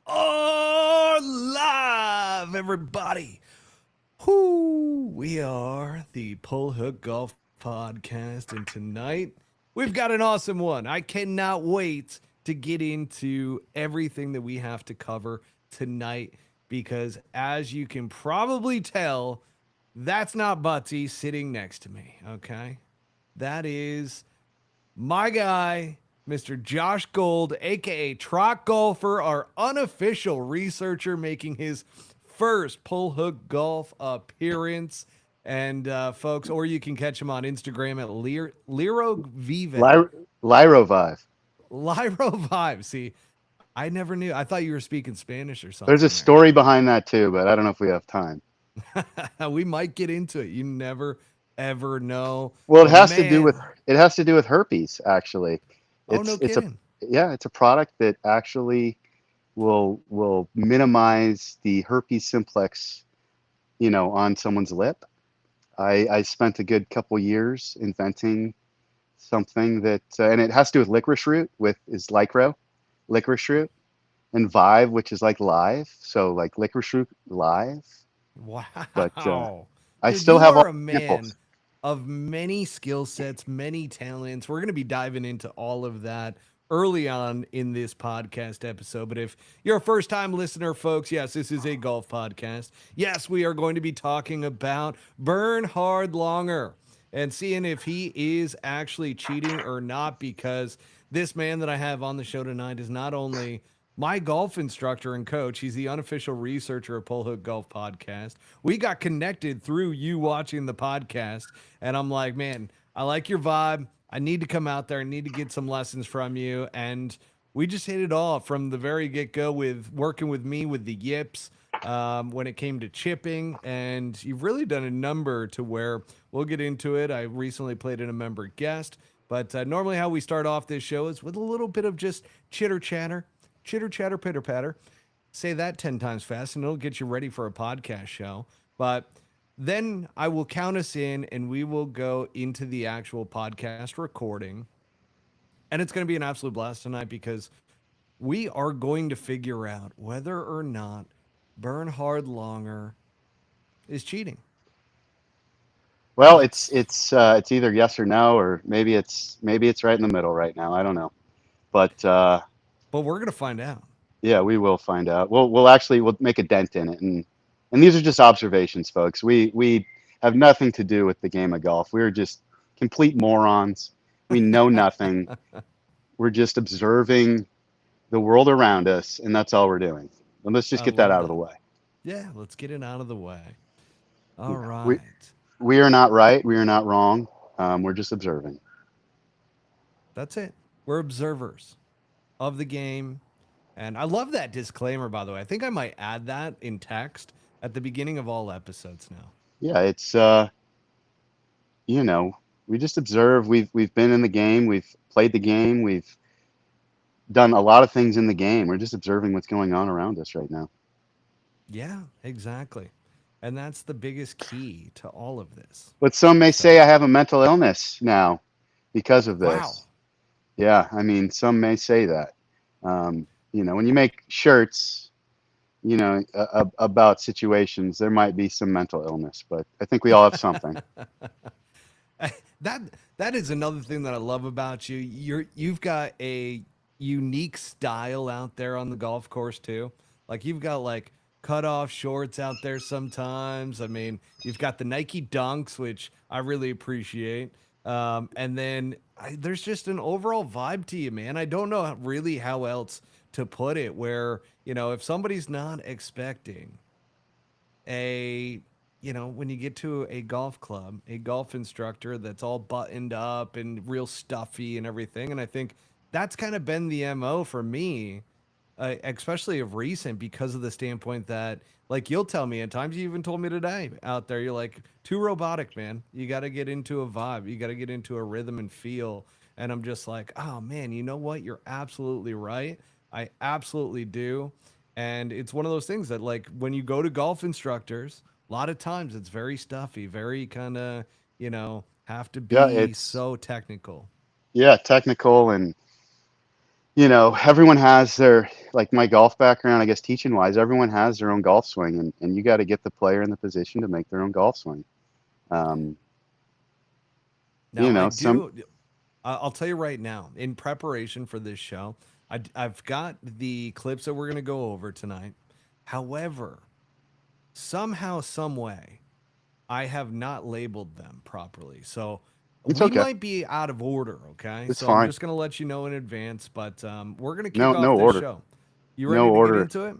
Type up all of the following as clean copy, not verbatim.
are live, everybody. Whoo, we are the Pull Hook Golf Podcast, and tonight we've got an awesome one. I cannot wait to get into everything that we have to cover tonight because, as you can probably tell, that's not Butsy sitting next to me, okay? That is my guy, Mr. Josh Gold, aka Trot Golfer, our unofficial researcher, making his first pull hook golf appearance. And folks, or you can catch him on Instagram at Liro Vive. Lyro Vive. Lyro Vibe. See, I never knew. I thought you were speaking Spanish or There's something a there. story behind that too, but I don't know if we have time. We might get into it. You never ever know. Well, But man, it has to do with herpes actually. oh no It's a kidding. yeah, it's a product that actually will minimize the herpes simplex, on someone's lip. I spent a good couple years inventing something that and it has to do with licorice root with is lycro, licorice root, and vive, which is like live, so like licorice root live. But Wow. I Dude, still you have are all a the man samples. of many skill sets, many talents. We're going to be diving into all of that early on in this podcast episode. But if you're a first time listener, folks, yes, this is a golf podcast. Yes, we are going to be talking about Bernhard Langer and seeing if he is actually cheating or not, because this man that I have on the show tonight is not only my golf instructor and coach, he's the unofficial researcher of Pull Hook Golf Podcast. We got connected through you watching the podcast, and I'm like, man, I like your vibe. I need to come out there. I need to get some lessons from you. And we just hit it off from the very get go with working with me with the yips when it came to chipping. And you've really done a number to where we'll get into it. I recently played in a member guest. But normally, how we start off this show is with a little bit of just chitter chatter, pitter patter. Say that 10 times fast, and it'll get you ready for a podcast show. But then I will count us in, and we will go into the actual podcast recording. And it's going to be an absolute blast tonight because we are going to figure out whether or not Bernhard Langer is cheating. Well, It's it's either yes or no, or maybe it's right in the middle right now. I don't know, but but we're going to find out. yeah, we will find out. We'll make a dent in it, and these are just observations, folks. We have nothing to do with the game of golf. We're just complete morons. We know nothing. We're just observing the world around us, and that's all we're doing. And let's just I get that love out of the that. way. Yeah, let's get it out of the way. All Yeah, we right. we are not right. We are not wrong. We're just observing. That's it. We're observers of the game. And I love that disclaimer, by the way. I think I might add that in text at the beginning of all episodes now. Yeah, it's you know, we just observe. We've been in the game. We've played the game. We've done a lot of things in the game. We're just observing what's going on around us right now. Yeah, exactly. And that's the biggest key to all of this. But some may say So, I have a mental illness now because of wow. this. Yeah, I mean, some may say that. When you make shirts, about situations, there might be some mental illness, but I think we all have something. that that is another thing that I love about you. You've got a unique style out there on the golf course too. Like you've got like cut off shorts out there sometimes. I mean, you've got the Nike Dunks, which I really appreciate. And then there's just an overall vibe to you, man. I don't know really how else to put it. Where if somebody's not expecting a when you get to a golf club, a golf instructor that's all buttoned up and real stuffy and everything. And I think that's kind of been the MO for me, especially of recent, because of the standpoint that, like, you'll tell me at times, you even told me today out there, you're like, too robotic, man. You got to get into a vibe, you got to get into a rhythm and feel. And I'm just like, oh man, you know what? You're absolutely right. I absolutely do. And it's one of those things that, like, when you go to golf instructors, a lot of times it's very stuffy, very kind of, have to Yeah, be it's so technical. yeah technical, and everyone has their, like my golf background, I guess teaching wise, everyone has their own golf swing, and you got to get the player in the position to make their own golf swing. Um, Now, I some do. I'll tell you right now, in preparation for this show, I've got the clips that we're going to go over tonight. However, somehow, some way, I have not labeled them properly. So it's we okay. might be out of order. Okay. It's So I'm fine. just going to let you know in advance, but we're going to kick No, off no this order. show. You No ready to get order. into it?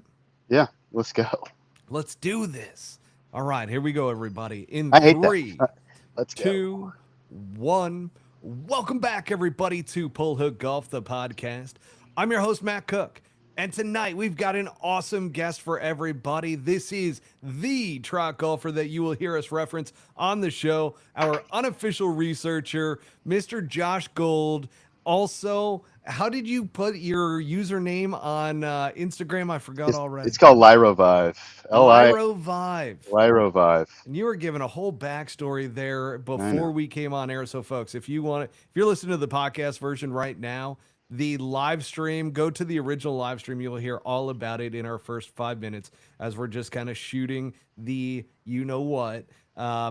Yeah, let's go. Let's do this. All right. Here we go, everybody. In I hate that. three, Let's go. 2, 1. Welcome back, everybody, to Pull Hook Golf, the podcast. I'm your host, Matt Cook. And tonight we've got an awesome guest for everybody. This is the Trot Golfer that you will hear us reference on the show, our unofficial researcher, Mr. Josh Gold. Also, how did you put your username on Instagram? I forgot It's already. called Lyro Vive. Li Lyro Vive. Lyro Vive. And you were given a whole backstory there I before know. we came on air. So, folks, if you're listening to the podcast version right now, the live stream, go to the original live stream. You'll hear all about it in our first 5 minutes as we're just kind of shooting the you know what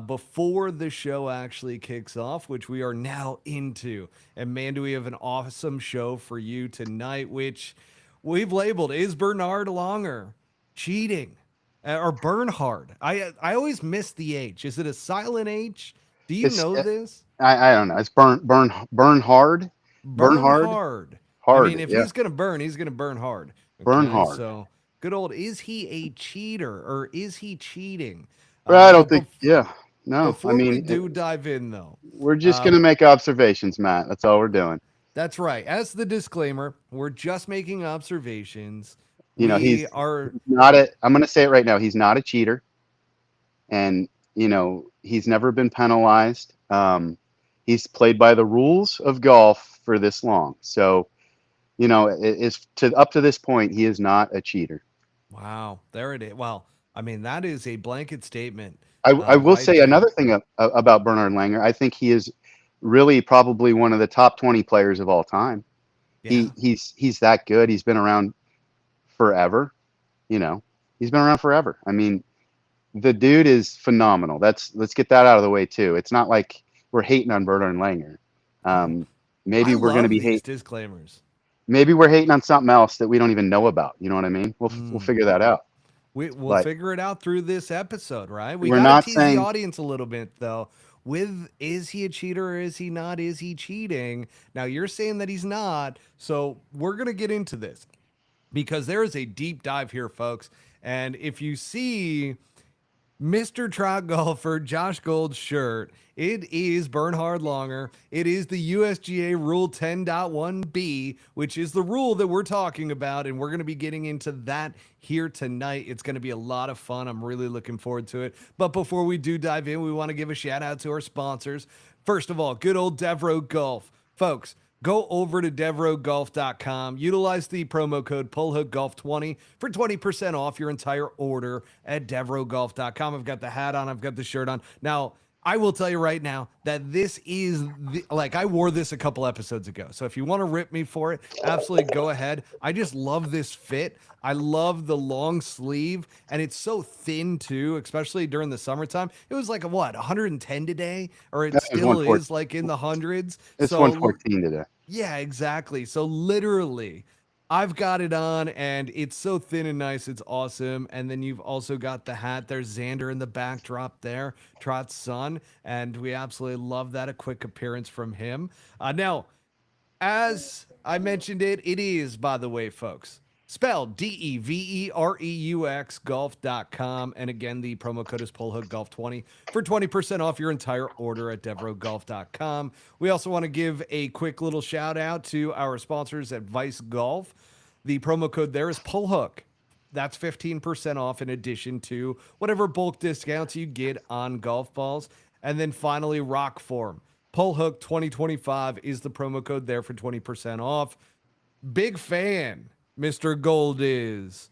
before the show actually kicks off, which we are now into. And man, do we have an awesome show for you tonight, which we've labeled is Bernhard Langer cheating or Bernhard. I always miss the H. Is it a silent H? Do you It's know this? I don't know. It's Bernhard. Bernhard Bernhard. I mean, hard. if Yeah, he's gonna burn, he's gonna burn hard. Okay, Bernhard. so good old. Is he a cheater or is he cheating? But I don't But think. Yeah, no. I before we mean, do dive in, though, we're just uh, gonna make observations, Matt. That's all we're doing. that's right. As the disclaimer, we're just making observations. He's We are not a. I'm gonna say it right now. He's not a cheater, and he's never been penalized. He's played by the rules of golf for this long. So, it's to up to this point, he is not a cheater. wow. There it is. Well, I mean, that is a blanket statement, I will right say another there. thing about Bernhard Langer. I think he is really probably one of the top 20 players of all time. Yeah. He's that good. He's been around forever. You know, he's been around forever. I mean, the dude is phenomenal. Let's get that out of the way too. It's not like we're hating on Bernhard Langer. Oh, Um, I maybe we're gonna love be these hate. disclaimers. Maybe we're hating on something else that we don't even know about. You know what I mean? We'll Mm. figure that out. We'll But figure it out through this episode, right? We we're got to not tease the saying audience a little bit, though. With is he a cheater or is he not? Is he cheating? Now, you're saying that he's not. So, we're going to get into this because there is a deep dive here, folks. And if you see Mr. Trot Golfer, Josh Gold's shirt. It is Bernhard Langer. It is the USGA Rule 10.1b, which is the rule that we're talking about. And we're going to be getting into that here tonight. It's going to be a lot of fun. I'm really looking forward to it. But before we do dive in, we want to give a shout out to our sponsors. First of all, good old Devro Golf. Folks, go over to devrogolf.com. Utilize the promo code PullHookGolf20 for 20% off your entire order at devrogolf.com. I've got the hat on. I've got the shirt on. Now, I will tell you right now that this is like I wore this a couple episodes ago. So if you want to rip me for it, absolutely go ahead. I just love this fit. I love the long sleeve and it's so thin too, especially during the summertime. It was like a what, 110 today, or it that is still 114. is like in the hundreds. It's So 114 today. yeah, exactly. So literally, I've got it on and it's so thin and nice. It's awesome. And then you've also got the hat. There's Xander in the backdrop there, Trot's son. And we absolutely love that. A quick appearance from him. Now, as I mentioned it is, by the way, folks, spelled DEVEREUX golf.com. And again, the promo code is PullHookGolf20 for 20% off your entire order at devrogolf.com. We also want to give a quick little shout out to our sponsors at Vice Golf. The promo code there is PullHook. That's 15% off in addition to whatever bulk discounts you get on golf balls. And then finally, Rockform. Pullhook 2025 is the promo code there for 20% off. Big fan, Mr. Gold is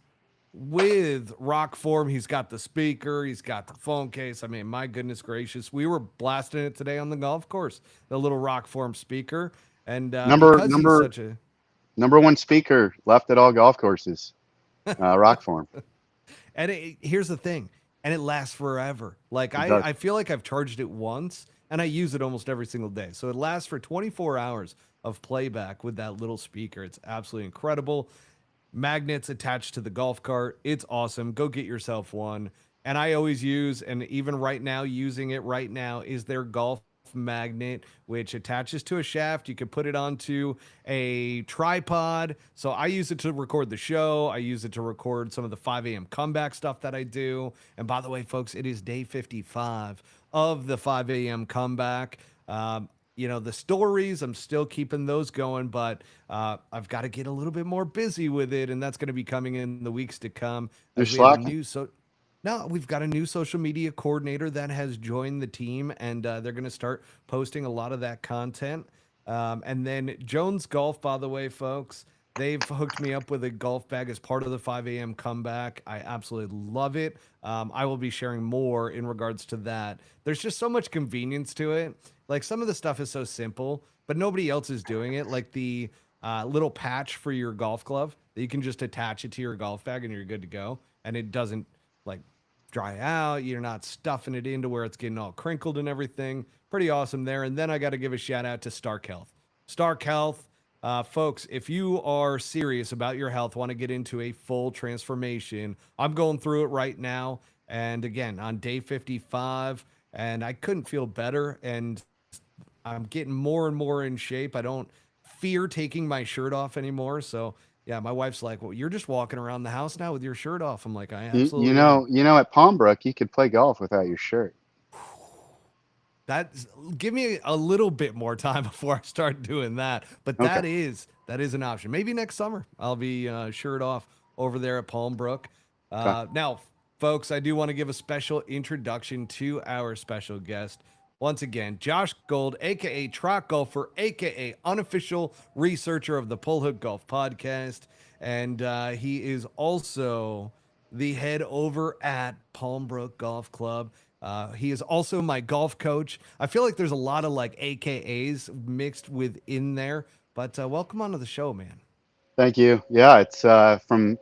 with Rockform. He's got the speaker, he's got the phone case. I mean, my goodness gracious, we were blasting it today on the golf course, the little Rockform speaker. And Number because he's number such a Number one speaker left at all golf courses. Rock form. And here's the thing, and it lasts forever. Like It I does. feel like I've charged it once, and I use it almost every single day. So it lasts for 24 hours of playback with that little speaker. It's absolutely incredible. Magnets attached to the golf cart. It's awesome. Go get yourself one. And I always use, and even right now, using it right now, is their golf magnet, which attaches to a shaft. You can put it onto a tripod. So I use it to record the show. I use it to record some of the 5 a.m. comeback stuff that I do. And by the way, folks, it is day 55 of the 5 a.m. comeback. The stories, I'm still keeping those going, but I've got to get a little bit more busy with it, and that's going to be coming in the weeks to come You're as we have a slacking. new no, we've got a new social media coordinator that has joined the team, and they're going to start posting a lot of that content. And then Jones Golf, by the way, folks, they've hooked me up with a golf bag as part of the 5 a.m. comeback. I absolutely love it. I will be sharing more in regards to that. There's just so much convenience to it. Like some of the stuff is so simple, but nobody else is doing it. Like the little patch for your golf glove that you can just attach it to your golf bag and you're good to go. And it doesn't like dry out. You're not stuffing it into where it's getting all crinkled and everything. Pretty awesome there. And then I got to give a shout out to Stark Health. Stark Health, folks, if you are serious about your health, want to get into a full transformation, I'm going through it right now. And again, on day 55, and I couldn't feel better. And I'm getting more and more in shape. I don't fear taking my shirt off anymore. So, yeah, my wife's like, "Well, you're just walking around the house now with your shirt off." I'm like, "I You absolutely am." know, at Palm Brook, you could play golf without your shirt. That's give me a little bit more time before I start doing that. But Okay. that is an option. Maybe next summer I'll be shirt off over there at Palm Brook. Okay. Now, folks, I do want to give a special introduction to our special guest. Once again, Josh Gold, aka Trot Golfer, aka unofficial researcher of the Pull Hook Golf Podcast, and he is also the head over at Palm Brook Golf Club. He is also my golf coach. I feel like there's a lot of like AKAs mixed within there, but welcome onto the show, man. Thank you. Yeah, it's from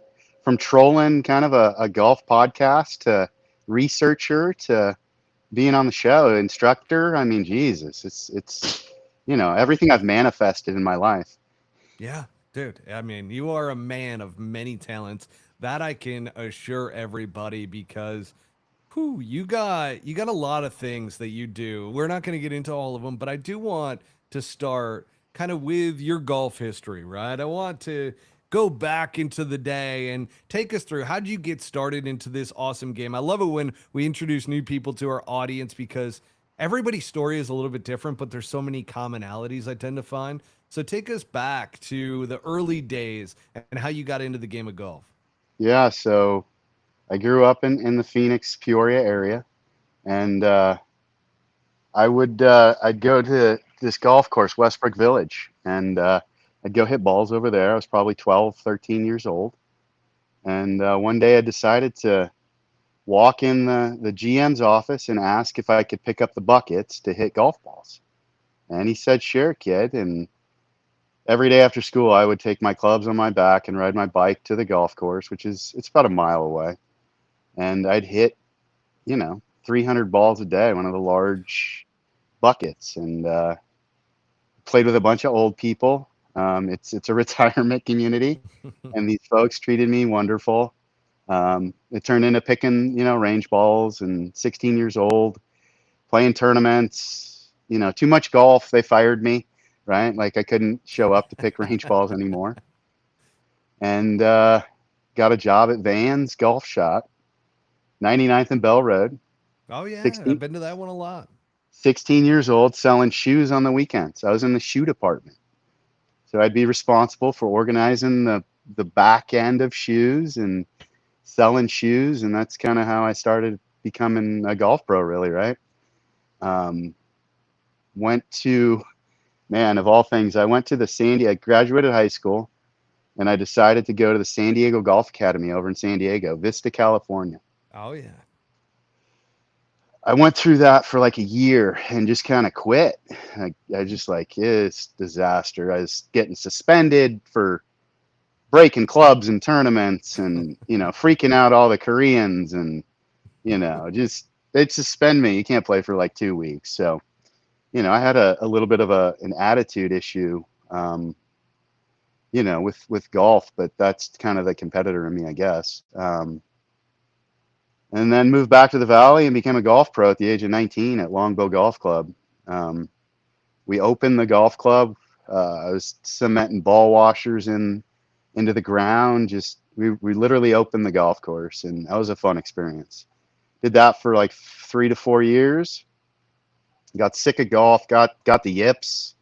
trolling kind of a golf podcast to researcher to being on the show, instructor. I mean, Jesus, it's everything I've manifested in my life. Yeah, dude. I mean, you are a man of many talents. That I can assure everybody because whew, you got a lot of things that you do. We're not going to get into all of them, but I do want to start kind of with your golf history, right? I want to go back into the day and take us through how did you get started into this awesome game? I love it when we introduce new people to our audience because everybody's story is a little bit different, but there's so many commonalities I tend to find. So take us back to the early days and how you got into the game of golf. Yeah, so I grew up in the Phoenix, Peoria area, and I'd go to this golf course, Westbrook Village, and I'd go hit balls over there. I was probably 12, 13 years old, and one day I decided to walk in the GM's office and ask if I could pick up the buckets to hit golf balls. And he said, "Sure, kid." And every day after school, I would take my clubs on my back and ride my bike to the golf course, it's about a mile away, and I'd hit 300 balls a day, one of the large buckets, and played with a bunch of old people. It's a retirement community, and these folks treated me wonderful. It turned into picking range balls, and 16 years old playing tournaments. Too much golf. They fired me, right? Like I couldn't show up to pick range balls anymore, and got a job at Vans Golf Shop, 99th and Bell Road. Oh yeah, I've 16, been to that one a lot. 16 years old, selling shoes on the weekends. I was in the shoe department. So I'd be responsible for organizing the back end of shoes and selling shoes, and that's kind of how I started becoming a golf pro, really, right? Um, went to Man, of all things, I went to I graduated high school, and I decided to go to the San Diego Golf Academy over in San Diego, Vista, California. Oh yeah. I went through that for like a year and just kind of quit. I just like, it's disaster. I was getting suspended for breaking clubs and tournaments and, freaking out all the Koreans and, just they'd suspend me. You can't play for like 2 weeks. So, I had a little bit of an attitude issue, with golf, but that's kind of the competitor in me, I guess. And then moved back to the Valley and became a golf pro at the age of 19 at Longbow Golf Club. Um, we opened the golf club. I was cementing ball washers into the ground. Just we literally opened the golf course, and that was a fun experience. Did that for like 3 to 4 years. Got sick of golf. Got the yips.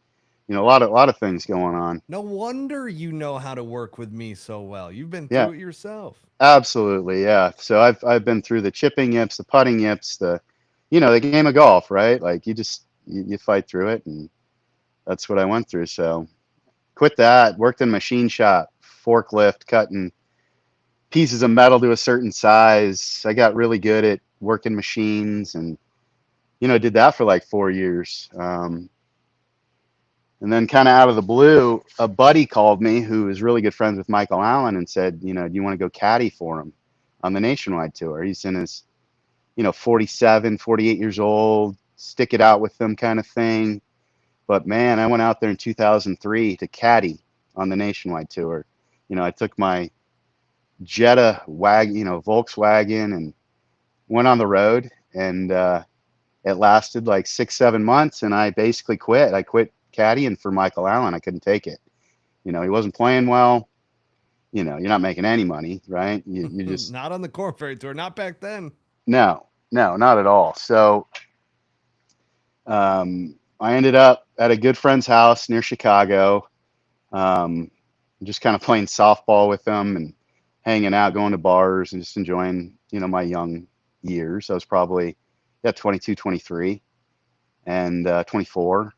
A lot of things going on. No wonder you know how to work with me so well. You've been Yeah, through it yourself. absolutely. Yeah. So I've been through the chipping yips, the putting yips, the game of golf, right? Like you fight through it, and that's what I went through. So quit that, worked in machine shop, forklift, cutting pieces of metal to a certain size. I got really good at working machines and, did that for like 4 years. And then kind of out of the blue, a buddy called me who is really good friends with Michael Allen and said, do you want to go caddy for him on the nationwide tour? He's in his, 47, 48 years old, stick it out with them kind of thing. But man, I went out there in 2003 to caddy on the nationwide tour. I took my Jetta Volkswagen and went on the road, and it lasted like 6, 7 months, and I basically quit. I quit caddying for Michael Allen. I couldn't take it. He wasn't playing well. You're not making any money, right? You just, Not on the Corn Ferry Tour, not back then. no, no, not at all. So I ended up at a good friend's house near Chicago, um, just kind of playing softball with them and hanging out, going to bars and just enjoying, my young years. I was probably, 22, 23 and 24.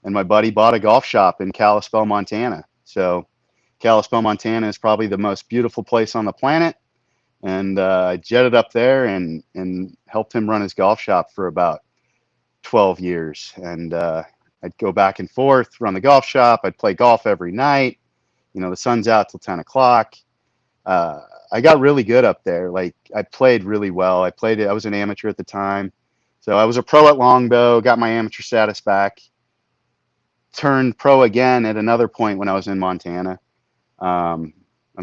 And my buddy bought a golf shop in Kalispell, Montana. So Kalispell, Montana is probably the most beautiful place on the planet. And I jetted up there and helped him run his golf shop for about 12 years. And I'd go back and forth, run the golf shop. I'd play golf every night. The sun's out till 10 o'clock. Uh, I got really good up there. Like I played really well. I was an amateur at the time. So I was a pro at Longbow, got my amateur status back, turned pro again at another point when I was in Montana. I'm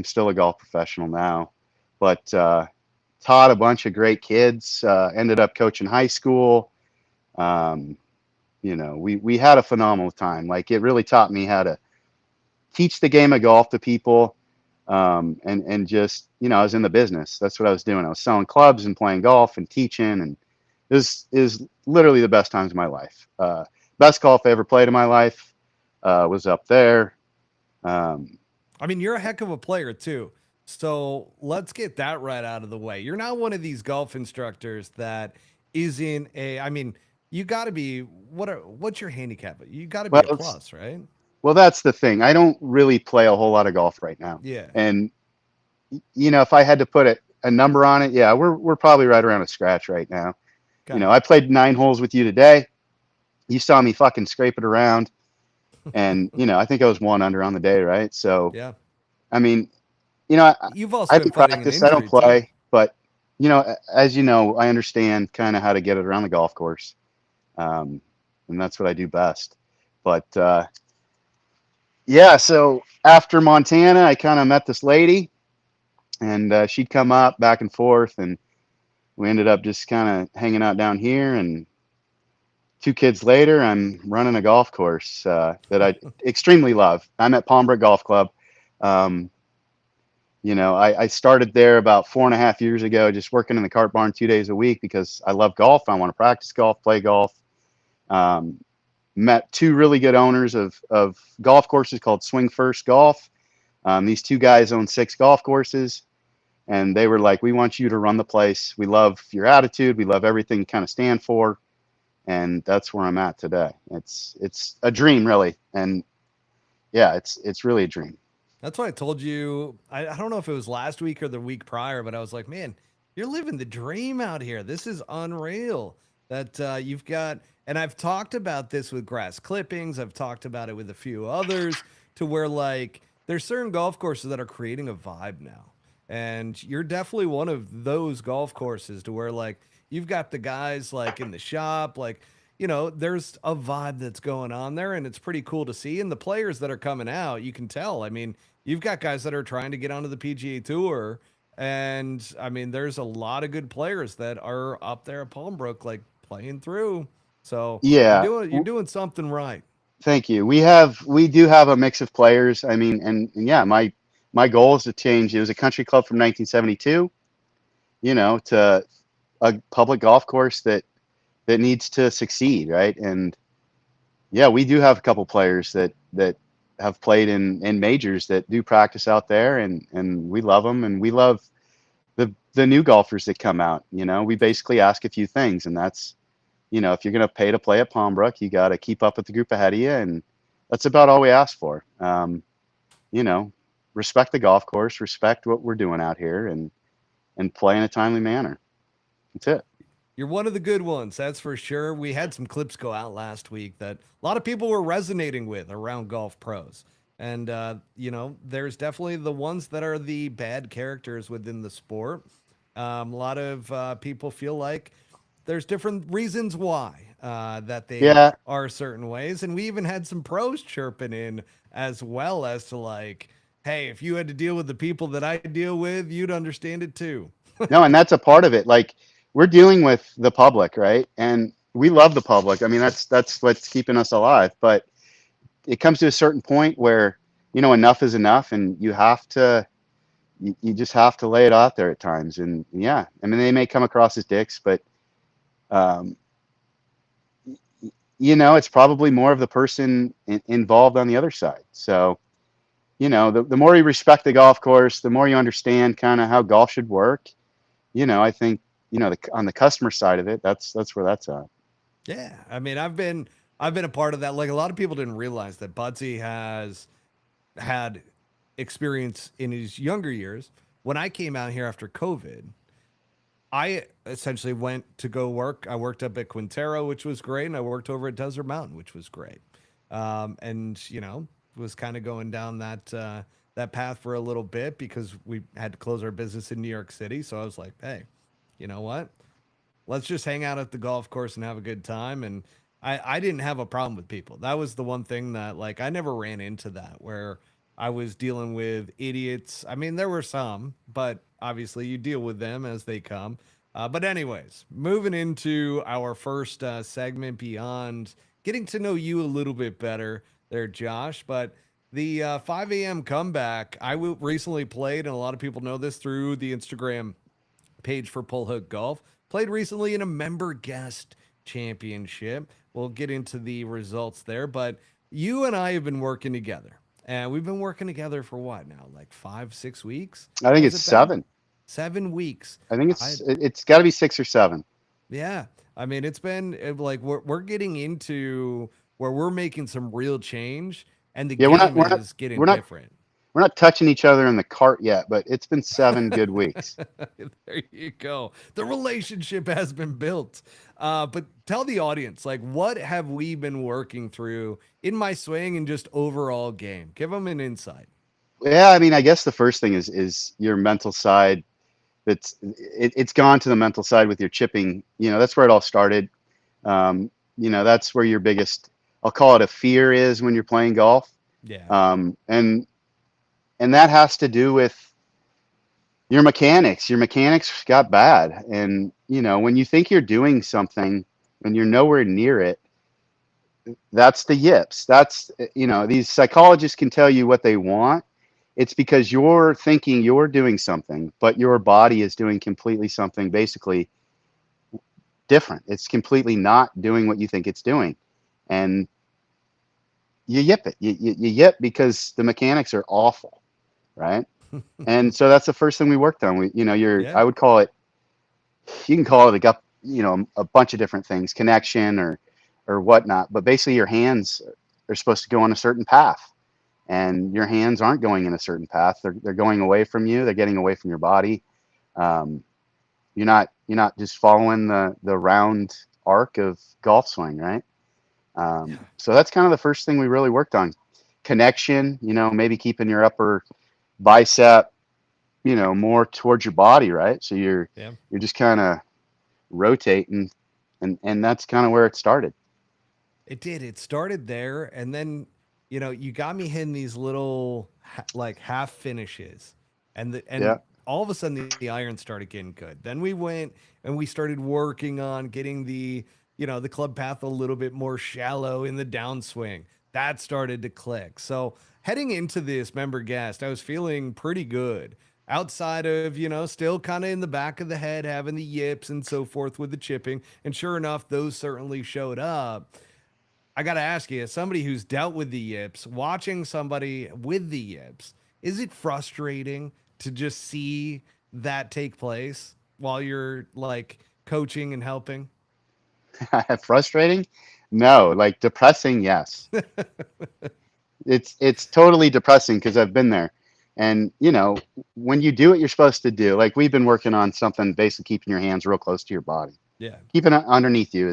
still a golf professional now, but taught a bunch of great kids, ended up coaching high school. Um, we had a phenomenal time. Like it really taught me how to teach the game of golf to people. And just, I was in the business. That's what I was doing. I was selling clubs and playing golf and teaching. And this is literally the best times of my life. Best golf I ever played in my life was up there. Um, I mean, you're a heck of a player too. So let's get that right out of the way. You're not one of these golf instructors that is in a, I mean, you got to be, what's your handicap? You got to be well, a plus, right? that's the thing. I don't really play a whole lot of golf right now. Yeah. And, if I had to put a number on it, yeah, we're probably right around a scratch right now. Okay. I played 9 holes with you today. You saw me fucking scrape it around. And, I think I was 1 under on the day, right? So, Yeah. I mean, You've also I been do fighting an practice. I don't injury too. play, but, as you know, I understand kind of how to get it around the golf course. And that's what I do best. But, yeah, so after Montana, I kind of met this lady, and she'd come up back and forth, and we ended up just kind of hanging out down here. And 2 kids later, I'm running a golf course that I extremely love. I'm at Palmbrook Golf Club. Um, I started there about 4.5 years ago, just working in the cart barn 2 days a week because I love golf. I want to practice golf, play golf. Um, Met 2 really good owners of golf courses called Swing First Golf. These 2 guys own 6 golf courses, and they were like, "We want you to run the place. We love your attitude. We love everything you kind of stand for." And that's where I'm at today. It's a dream, really, and yeah, it's really a dream. That's why I told you, I don't know if it was last week or the week prior, but I was like, man, you're living the dream out here. This is unreal. that you've got, and I've talked about this with grass clippings. I've talked about it with a few others to where like there's certain golf courses that are creating a vibe now. And you're definitely one of those golf courses to where like you've got the guys like in the shop, like, there's a vibe that's going on there and it's pretty cool to see. And the players that are coming out, you can tell. I mean, you've got guys that are trying to get onto the PGA Tour. And I mean, there's a lot of good players that are up there at Palmbrook, like playing through. So Yeah. you're doing something right. Thank you. We do have a mix of players. I mean, and yeah, my goal is to change. It was a country club from 1972, to a public golf course that needs to succeed, right? And yeah, we do have a couple players that have played in majors that do practice out there, and we love them, and we love the new golfers that come out. We basically ask a few things, and that's, if you're going to pay to play at Palmbrook, you got to keep up with the group ahead of you, and that's about all we ask for. You know, respect the golf course, respect what we're doing out here, and play in a timely manner. That's it. You're one of the good ones, that's for sure. We had some clips go out last week that a lot of people were resonating with around golf pros. And, there's definitely the ones that are the bad characters within the sport. A lot of people feel like there's different reasons why that they Yeah, are certain ways. And we even had some pros chirping in as well as to like, hey, if you had to deal with the people that I deal with, you'd understand it too. no, and that's a part of it. Like, we're dealing with the public, right? And we love the public. I mean, that's what's keeping us alive. But it comes to a certain point where, enough is enough, and you just have to lay it out there at times. And yeah, I mean, they may come across as dicks, but um, it's probably more of the person involved on the other side. So, the more you respect the golf course, the more you understand kind of how golf should work. I think, on the customer side of it, that's where that's at. Yeah, I mean, I've been a part of that. Like a lot of people didn't realize that Budsy has had experience in his younger years. When I came out here after COVID, I essentially went to go work. I worked up at Quintero, which was great, and I worked over at Desert Mountain, which was great. And was kind of going down that path for a little bit because we had to close our business in New York City. So I was like, hey, you know what? Let's just hang out at the golf course and have a good time. And I didn't have a problem with people. That was the one thing that like I never ran into that where I was dealing with idiots. I mean, there were some, but obviously you deal with them as they come. But anyways, moving into our first segment beyond getting to know you a little bit better there, Josh. But the 5 a.m. comeback, recently played, and a lot of people know this through the Instagram page for Pull Hook Golf. Played recently in a member guest championship. We'll get into the results there, but you and I have been working together. And we've been working together for what now? Like 5, 6 weeks? I think Has it's it been? 7. 7 weeks. I think I it's got to be 6 or 7. Yeah. I mean, it's been like we're getting into where we're making some real change and the Yeah, game is getting we're not different. we're not touching each other in the cart yet, but it's been 7 good weeks. There you go. The relationship has been built. But tell the audience, like, what have we been working through in my swing and just overall game? Give them an insight. Yeah, I mean, I guess the first thing is your mental side. It's gone to the mental side with your chipping. That's where it all started. That's where your biggest, I'll call it, a fear is when you're playing golf. Yeah. And that has to do with your mechanics. Your mechanics got bad. And, when you think you're doing something and you're nowhere near it, that's the yips. These psychologists can tell you what they want. It's because you're thinking you're doing something, but your body is doing completely something basically different. It's completely not doing what you think it's doing. And you yip it. You yip because the mechanics are awful, right? And so that's the first thing we worked on. Yeah. I would call it, you can call it a bunch of different things, connection or whatnot, but basically your hands are supposed to go on a certain path, and your hands aren't going in a certain path. They're going away from you. They're getting away from your body. You're not just following the round, arc of golf swing, right? Yeah. So that's kind of the first thing we really worked on. Connection, maybe keeping your upper bicep, more towards your body, right? So Yeah. you're just kind of rotating, and that's kind of where it started. It did. It started there, and then you got me hitting these little like half finishes, Yeah. and all of a sudden the iron started getting good. Then we went and we started working on getting the club path a little bit more shallow in the downswing. That started to click. So heading into this member guest, I was feeling pretty good. Outside of, still kind of in the back of the head, having the yips and so forth with the chipping. And sure enough, those certainly showed up. I got to ask you, as somebody who's dealt with the yips, watching somebody with the yips, is it frustrating to just see that take place while you're like coaching and helping? Frustrating? No. Like depressing? Yes. It's totally depressing because I've been there. And when you do what you're supposed to do, like we've been working on something, basically keeping your hands real close to your body. Yeah. Keeping it underneath you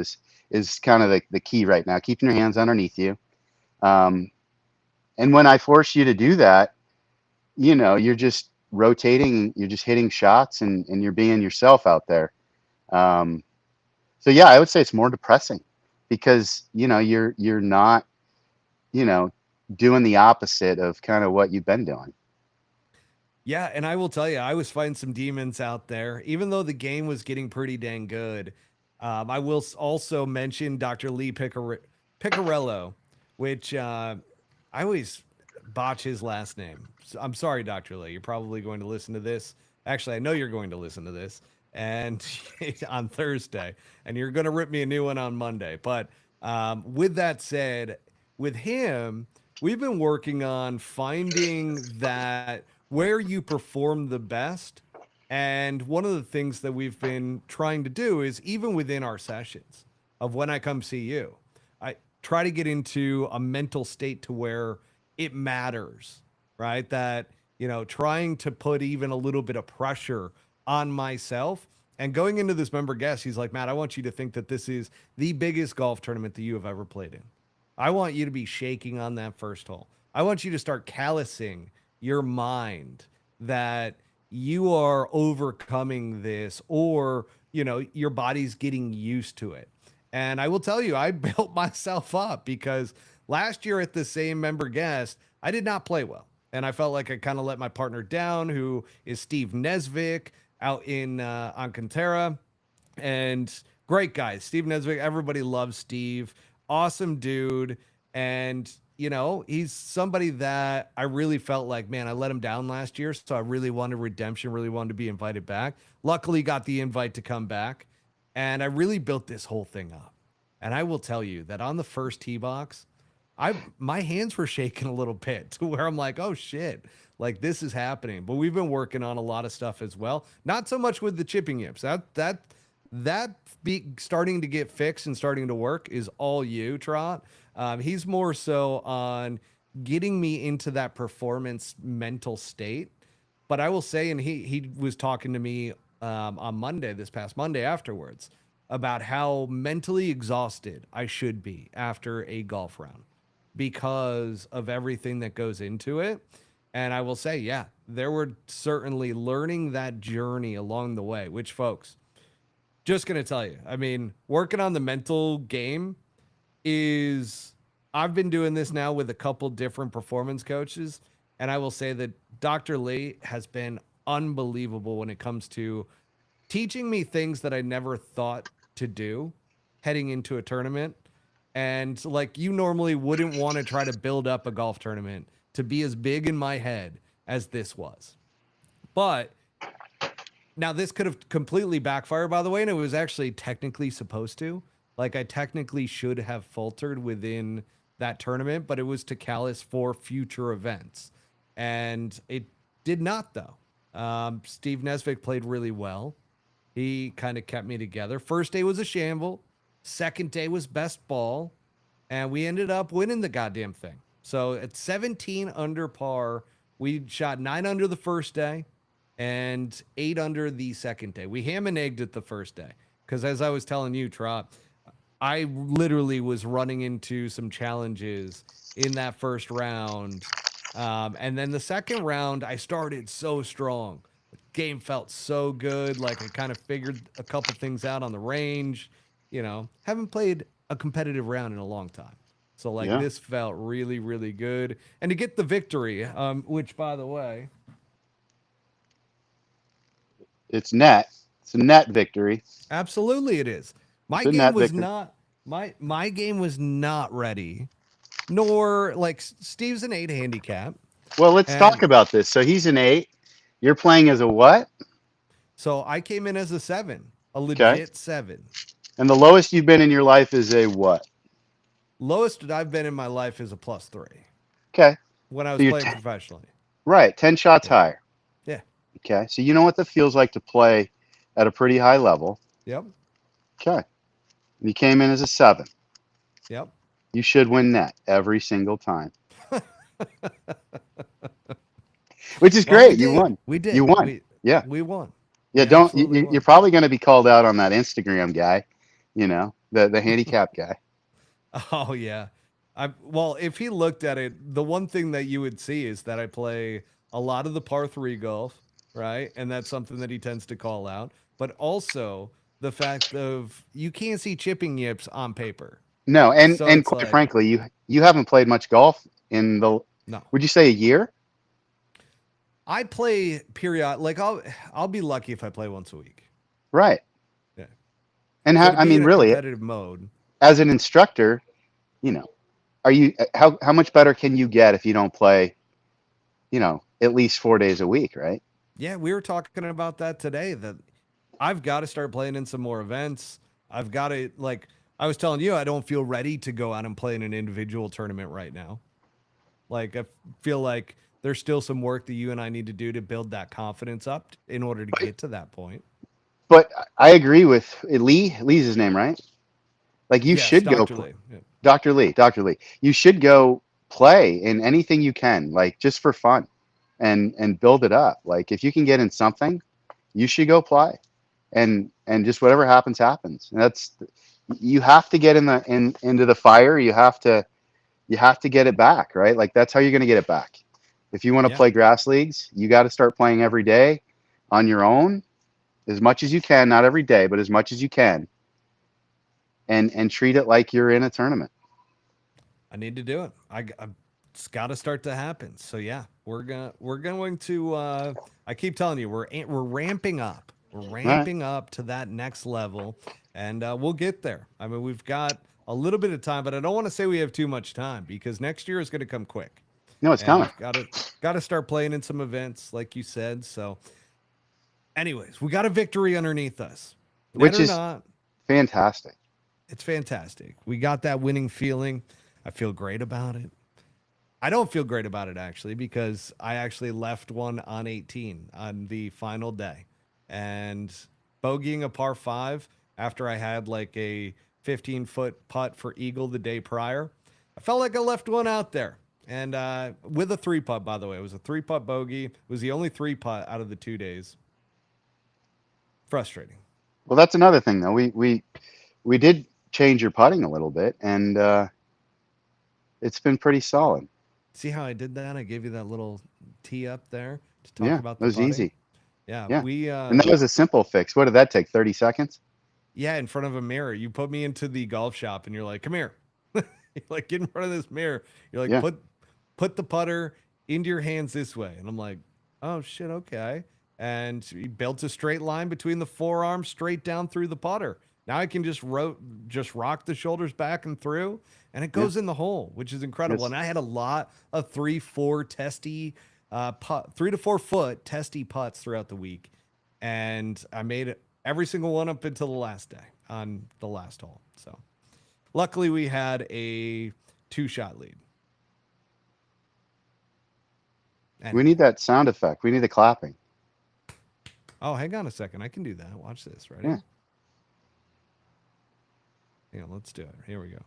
is kind of the key right now. Keeping your hands underneath you. Um, and when I force you to do that, you're just rotating, you're just hitting shots, and you're being yourself out there. Um, so yeah, I would say it's more depressing because you're not you know doing the opposite of kind of what you've been doing. Yeah, and I will tell you, I was fighting some demons out there. Even though the game was getting pretty dang good, I will also mention Dr. Lee Piccarello, which I always botch his last name. So I'm sorry, Dr. Lee. You're probably going to listen to this. Actually, I know you're going to listen to this, and on Thursday, and you're going to rip me a new one on Monday. But with that said, with him, we've been working on finding that where you perform the best. And one of the things that we've been trying to do is even within our sessions of when I come see you, I try to get into a mental state to where it matters, right? That, trying to put even a little bit of pressure on myself. And going into this member guest, he's like, Matt, I want you to think that this is the biggest golf tournament that you have ever played in. I want you to be shaking on that first hole. I want you to start callousing your mind that you are overcoming this, or your body's getting used to it. And I will tell you, I built myself up because last year at the same member guest, I did not play well, and I felt like I kind of let my partner down, who is Steve Nesvik out in Alcantara. And great guys, Steve Nesbitt. Everybody loves Steve. Awesome dude. And he's somebody that I really felt like, man, I let him down last year, so I really wanted redemption, really wanted to be invited back. Luckily, got the invite to come back, and I really built this whole thing up. And I will tell you that on the first tee box, my hands were shaking a little bit to where I'm like, oh shit, like this is happening. But we've been working on a lot of stuff as well. Not so much with the chipping yips. That be starting to get fixed and starting to work is all you, Trot. He's more so on getting me into that performance mental state. But I will say, and he was talking to me on Monday, this past Monday afterwards, about how mentally exhausted I should be after a golf round because of everything that goes into it. And I will say, yeah, there were certainly learning that journey along the way, which, folks, just going to tell you, I mean, working on the mental game is, I've been doing this now with a couple different performance coaches. And I will say that Dr. Lee has been unbelievable when it comes to teaching me things that I never thought to do heading into a tournament. And like, you normally wouldn't want to try to build up a golf tournament to be as big in my head as this was. But now this could have completely backfired, by the way, and it was actually technically supposed to. Like, I technically should have faltered within that tournament, but it was to callous for future events. And it did not, though. Steve Nesvik played really well. He kind of kept me together. First day was a shamble. Second day was best ball. And we ended up winning the goddamn thing. So at 17 under par, we shot 9 under the first day and 8 under the second day. We ham and egged it the first day because, as I was telling you, Trot, I literally was running into some challenges in that first round. And then the second round, I started so strong. The game felt so good. Like I kind of figured a couple things out on the range. Haven't played a competitive round in a long time. So like Yeah. this felt really, really good. And to get the victory, which by the way, It's net. It's a net victory. absolutely it is. My It's a game net was victory. not my game was not ready, nor like Steve's an 8 handicap. Well, let's talk And about this. So he's an 8. You're playing as a what? so I came in as a 7, a Okay. legit 7. And the lowest you've been in your life is a what? Lowest that I've been in my life is a +3 Okay. when I So was you're playing professionally. right, 10 shots Yeah. higher. Yeah. Okay. So you know what that feels like to play at a pretty high level. Yep. Okay. You came in as a 7. Yep. You should win net every single time, which is Well, we great. You did. won. We You did. won. Yeah. We won. Yeah. We Don't absolutely you're won. probably going to be called out on that Instagram guy, the handicap guy. Oh yeah. Well, if he looked at it, the one thing that you would see is that I play a lot of the par 3 golf, right? And that's something that he tends to call out. But also the fact of you can't see chipping yips on paper. No, and So and it's quite like, frankly, you haven't played much golf in the. no. Would you say a year? I play period like I'll be lucky if I play once a week. Right. Yeah. And So to I be mean, in a really, competitive mode, as an instructor, you know, are you how much better can you get if you don't play, at least 4 days a week, right? yeah, we were talking about that today that I've got to start playing in some more events. I've got to like I was telling you, I don't feel ready to go out and play in an individual tournament right now. Like I feel like there's still some work that you and I need to do to build that confidence up in order to But get to that point. but I agree with Lee. Lee's his name, right? Like you Yes, should go, Dr. Lee. Yeah. Dr. Lee. You should go play in anything you can, like just for fun, and build it up. Like if you can get in something, you should go play, and just whatever happens, happens. And that's you have to get into the fire. You have to get it back, right? Like that's how you're going to get it back. If you want to Yeah. play grass leagues, you got to start playing every day on your own, as much as you can, not every day, but as much as you can, and treat it like you're in a tournament. I need to do it. It's got to start to happen. So yeah, we're going to I keep telling you we're ramping up. We're All right. ramping up to that next level and we'll get there. I mean, we've got a little bit of time, but I don't want to say we have too much time because next year is going to come quick. No, it's And coming, we've got to start playing in some events like you said. So anyways, we got a victory underneath us. Net which or is not, fantastic. it's fantastic. We got that winning feeling. I feel great about it. I don't feel great about it actually because I actually left one on 18 on the final day and bogeying a par 5 after I had like a 15-foot putt for eagle the day prior. I felt like I left one out there. And with a 3 putt, by the way, it was a 3 putt bogey. It was the only 3 putt out of the 2 days. Frustrating. Well, that's another thing though. We did change your putting a little bit, and it's been pretty solid. See how I did that? I gave you that little tee up there to talk Yeah, about that the was putting. easy. Yeah, Yeah, we and that was a simple fix. What did that take? 30 seconds? yeah, in front of a mirror. You put me into the golf shop and you're like, "Come here." You're like, "Get in front of this mirror." You're like, Yeah, "Put the putter into your hands this way." And I'm like, "Oh shit, okay." And he built a straight line between the forearm straight down through the putter. Now I can just rock the shoulders back and through and it yeah. goes in the hole, which is incredible. It's And I had a lot of 3-4 testy 3 to 4 foot testy putts throughout the week. And I made it every single one up until the last day on the last hole. So luckily we had a 2-shot lead. we Anyway. need that sound effect. We need the clapping. Oh, hang on a second. I can do that. Watch this. Ready? Yeah. Yeah, let's do it. Here we go.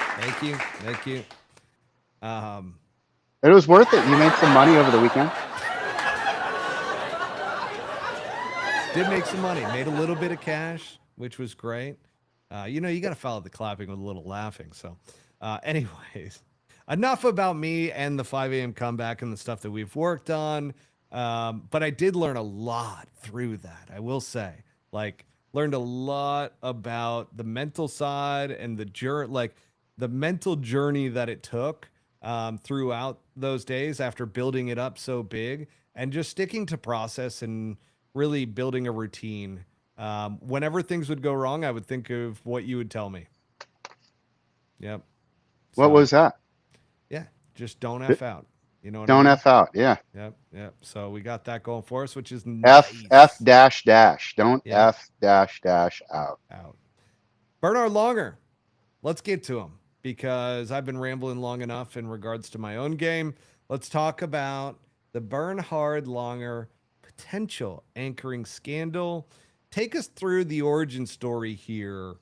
Thank you. Thank you. It was worth it. You made some money over the weekend. Did make some money. Made a little bit of cash, which was great. You got to follow the clapping with a little laughing. So, anyways, enough about me and the 5 a.m. comeback and the stuff that we've worked on. But I did learn a lot through that. I will say, like, learned a lot about the mental side and the mental journey that it took throughout those days after building it up so big and just sticking to process and really building a routine. Whenever things would go wrong, I would think of what you would tell me. Yep. What So was that? yeah, just don't F out. You know what I Don't mean? F out. Yeah. Yep. Yep. So we got that going for us, which is F nice. dash dash. Don't Yep. F dash dash out. Out. Bernhard Langer. Let's get to him because I've been rambling long enough in regards to my own game. Let's talk about the Bernhard Langer potential anchoring scandal. Take us through the origin story here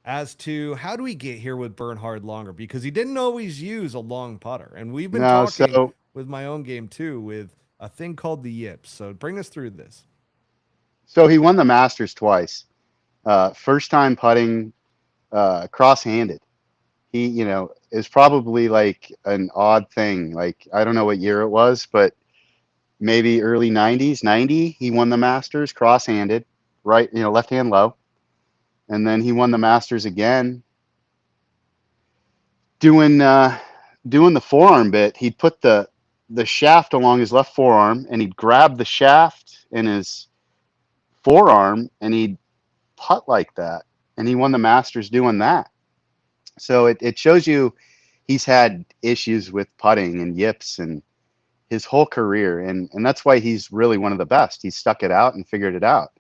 as to how do we get here with Bernhard Langer because he didn't always use a long putter. And we've been No, talking so with my own game too with a thing called the yips. So bring us through this. he won the Masters twice. First time putting cross-handed. He, is probably like an odd thing. Like I don't know what year it was, but maybe early 90s, 90, he won the Masters cross-handed, right, left hand low. And then he won the Masters again doing the forearm bit. He'd put the shaft along his left forearm and he'd grab the shaft in his forearm and he'd putt like that. And he won the Masters doing that. So it shows you he's had issues with putting and yips and his whole career. And that's why he's really one of the best. He stuck it out and figured it out.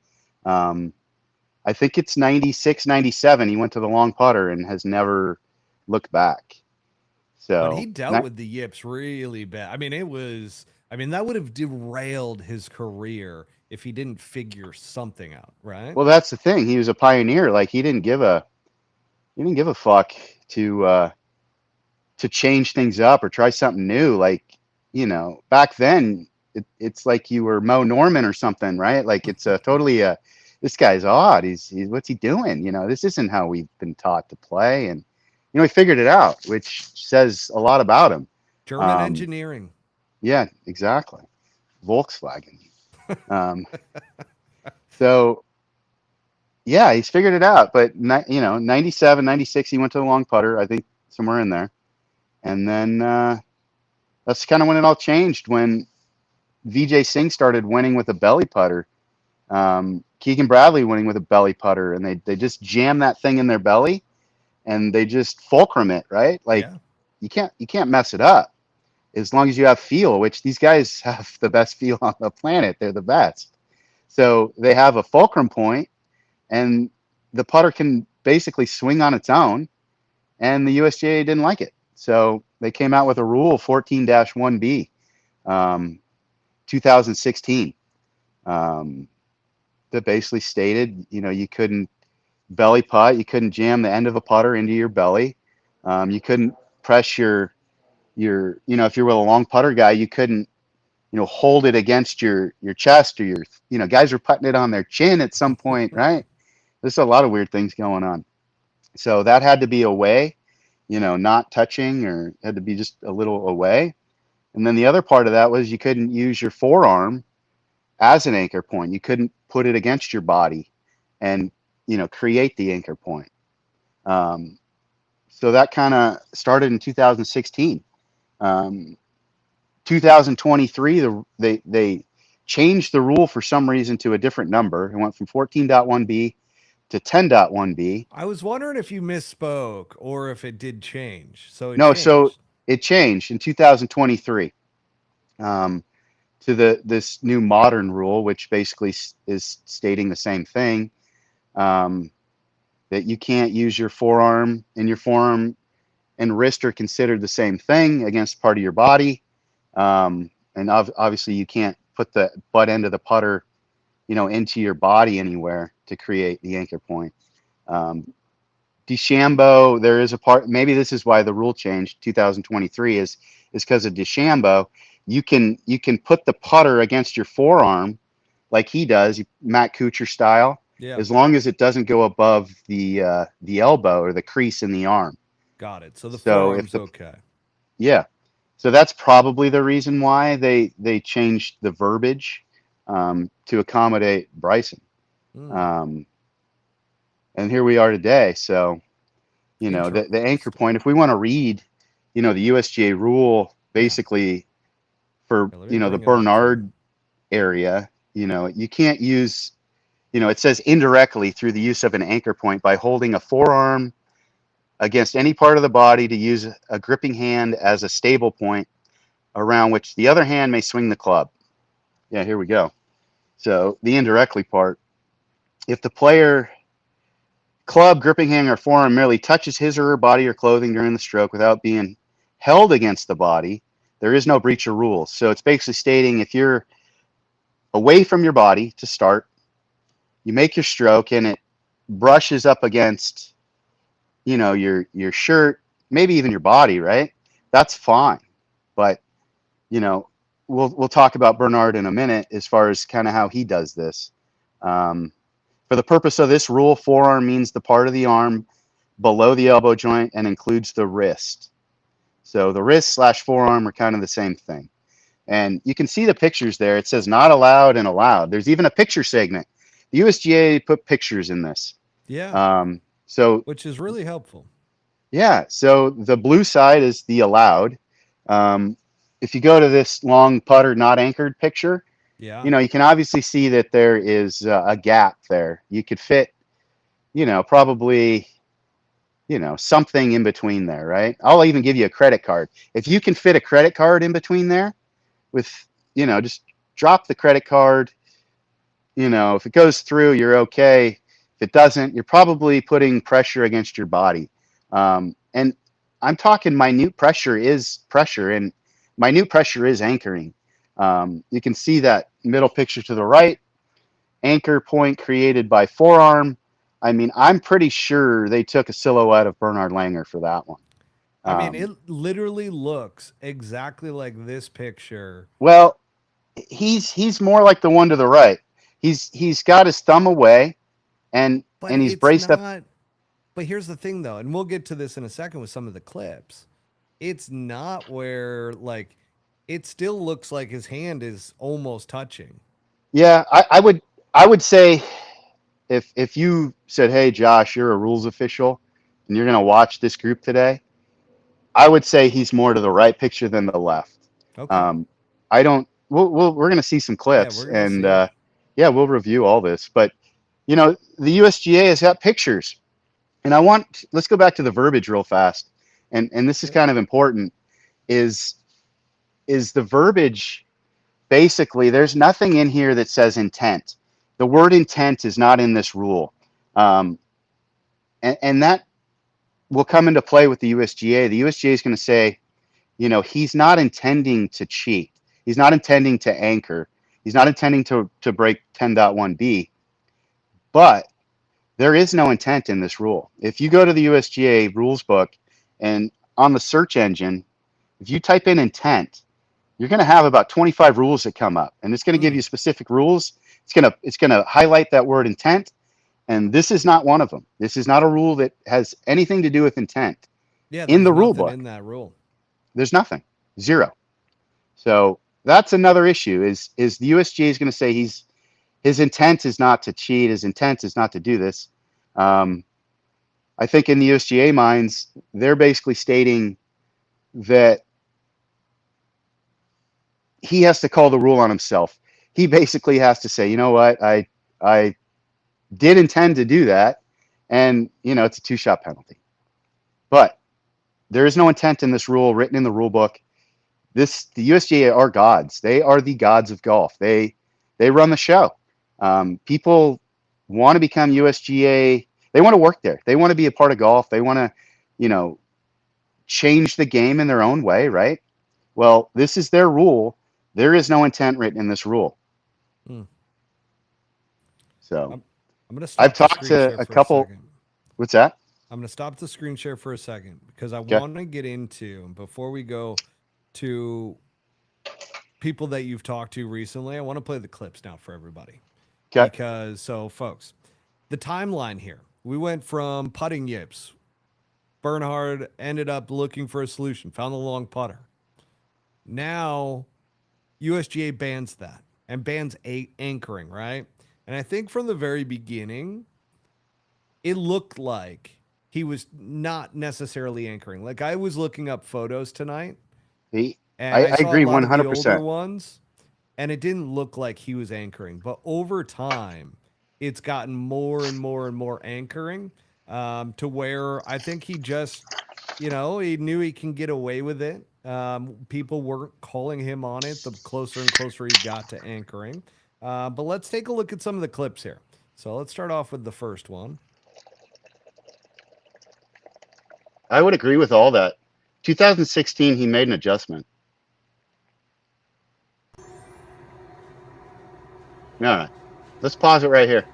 I think it's 96, 97. He went to the long putter and has never looked back. But he So dealt with the yips really bad. That would have derailed his career if he didn't figure something out, right? well, that's the thing. He was a pioneer. Like he didn't give a fuck to change things up or try something new. Like, back then it's like you were Mo Norman or something, right? Like it's a totally this guy's odd. He's what's he doing? This isn't how we've been taught to play. And he figured it out, which says a lot about him. German Um, engineering. yeah, exactly. Volkswagen. Um, so yeah, he's figured it out. But 97, 96, he went to the long putter. I think somewhere in there. And then that's kind of when it all changed. When Vijay Singh started winning with a belly putter, Keegan Bradley winning with a belly putter, and they just jam that thing in their belly, and they just fulcrum it, right? Like Yeah. you can't mess it up as long as you have feel, which these guys have the best feel on the planet. They're the best. So they have a fulcrum point, and the putter can basically swing on its own, and the USGA didn't like it. So they came out with a rule 14-1B, 2016, that basically stated, you couldn't belly putt, you couldn't jam the end of a putter into your belly, you couldn't press if you were a long putter guy, you couldn't, hold it against your chest or guys were putting it on their chin at some point, right? There's a lot of weird things going on. So that had to be away, not touching, or had to be just a little away. And then the other part of that was you couldn't use your forearm as an anchor point. You couldn't put it against your body and, create the anchor point. So that kind of started in 2016. 2023, they changed the rule for some reason to a different number. It went from 14.1B to 10.1B. I was wondering if you misspoke or if it did change. So it No, so changed. it changed in 2023 to this new modern rule, which basically is stating the same thing, that you can't use your forearm, and your forearm and wrist are considered the same thing against part of your body. And obviously you can't put the butt end of the putter, into your body anywhere to create the anchor point. DeChambeau, there is a part, maybe this is why the rule changed 2023 is because of DeChambeau. You can put the putter against your forearm like he does, Matt Kuchar style, Yeah. as long as it doesn't go above the elbow or the crease in the arm. Got it. So the So if forearm's the okay. yeah, so that's probably the reason why they changed the verbiage to accommodate Bryson. Hmm. Um, and here we are today. So the anchor Interesting. point. If we want to read, the USGA rule Yeah. basically for Here, let me the bring it up too. Bernhard area, you can't use. It says indirectly through the use of an anchor point by holding a forearm against any part of the body to use a gripping hand as a stable point around which the other hand may swing the club. Yeah, here we go. So the indirectly part, if the player club, gripping hand, or forearm merely touches his or her body or clothing during the stroke without being held against the body, there is no breach of rules. So it's basically stating if you're away from your body to start, you make your stroke and it brushes up against, your shirt, maybe even your body, right? That's fine. But, you know, we'll talk about Bernhard in a minute as far as kind of how he does this. Um, for the purpose of this rule, forearm means the part of the arm below the elbow joint and includes the wrist. So the wrist slash forearm are kind of the same thing. And you can see the pictures there. It says not allowed and allowed. There's even a picture segment. The USGA put pictures in this. Yeah. So Which is really helpful. yeah, so the blue side is the allowed. Um, if you go to this long putter not anchored picture, Yeah. you can obviously see that there is a gap there. You could fit, probably, something in between there, right? I'll even give you a credit card. If you can fit a credit card in between there with, just drop the credit card. If it goes through, you're okay. If it doesn't, you're probably putting pressure against your body. And I'm talking minute pressure is pressure, and minute pressure is anchoring. You can see that middle picture to the right, anchor point created by forearm. I mean, I'm pretty sure they took a silhouette of Bernhard Langer for that one. I mean, it Um, literally looks exactly like this picture, well, he's more like the one to the right. He's got his thumb away, and but and he's it's braced up. not. But here's the thing, though, and we'll get to this in a second with some of the clips. It's not where, like, it still looks like his hand is almost touching. Yeah, I would say if you said, "Hey, Josh, you're a rules official, and you're gonna watch this group today," I would say he's more to the right picture than the left. Okay. Um, I don't. We're gonna see some Yeah, clips, we're going to and see it. yeah, we'll review all this. But the USGA has got pictures, and let's go back to the verbiage real fast, and this is Yep. kind of important. Is the verbiage basically? There's nothing in here that says intent. The word intent is not in this rule, um, and that will come into play with the USGA. The USGA is going to say, he's not intending to cheat. He's not intending to anchor. He's not intending to break 10.1b, but there is no intent in this rule. If you go to the USGA rules book and on the search engine, if you type in intent, you're going to have about 25 rules that come up, and it's going to give Hmm. you specific rules. It's going to highlight that word intent, and this is not one of them. This is not a rule that has anything to do with intent Yeah, in there's the rule nothing book. in that rule. There's nothing, zero. So that's another issue. Is the USGA is going to say his intent is not to cheat. His intent is not to do this. Um, I think in the USGA minds, they're basically stating that he has to call the rule on himself. He basically has to say, you know what, I did intend to do that, and it's a two-shot penalty. But there is no intent in this rule written in the rule book. The USGA are gods. They are the gods of golf. They run the show. People want to become USGA. They want to work there. They want to be a part of golf. They want to, you know, change the game in their own way, right? Well, this is their rule. There is no intent written in this rule. Hmm. So I'm going to I've stop the talked screen to share a for a couple. second. What's that? I'm going to stop the screen share for a second because I Okay. want to get into, before we go to people that you've talked to recently. I want to play the clips now for everybody. Okay. Because, so folks, the timeline here, we went from putting yips. Bernhard ended up looking for a solution, found the long putter. Now, USGA bans that and bans anchoring, right? And I think from the very beginning, it looked like he was not necessarily anchoring. Like I was looking up photos tonight I and I saw a agree lot of the older 100%. ones and it didn't look like he was anchoring. But over time, it's gotten more and more and more anchoring to where I think he just, he knew he can get away with it. People weren't calling him on it the closer and closer he got to anchoring. But let's take a look at some of the clips here. So let's start off with the first one. I would agree with all that. 2016, he made an adjustment. All right. Let's pause it right here.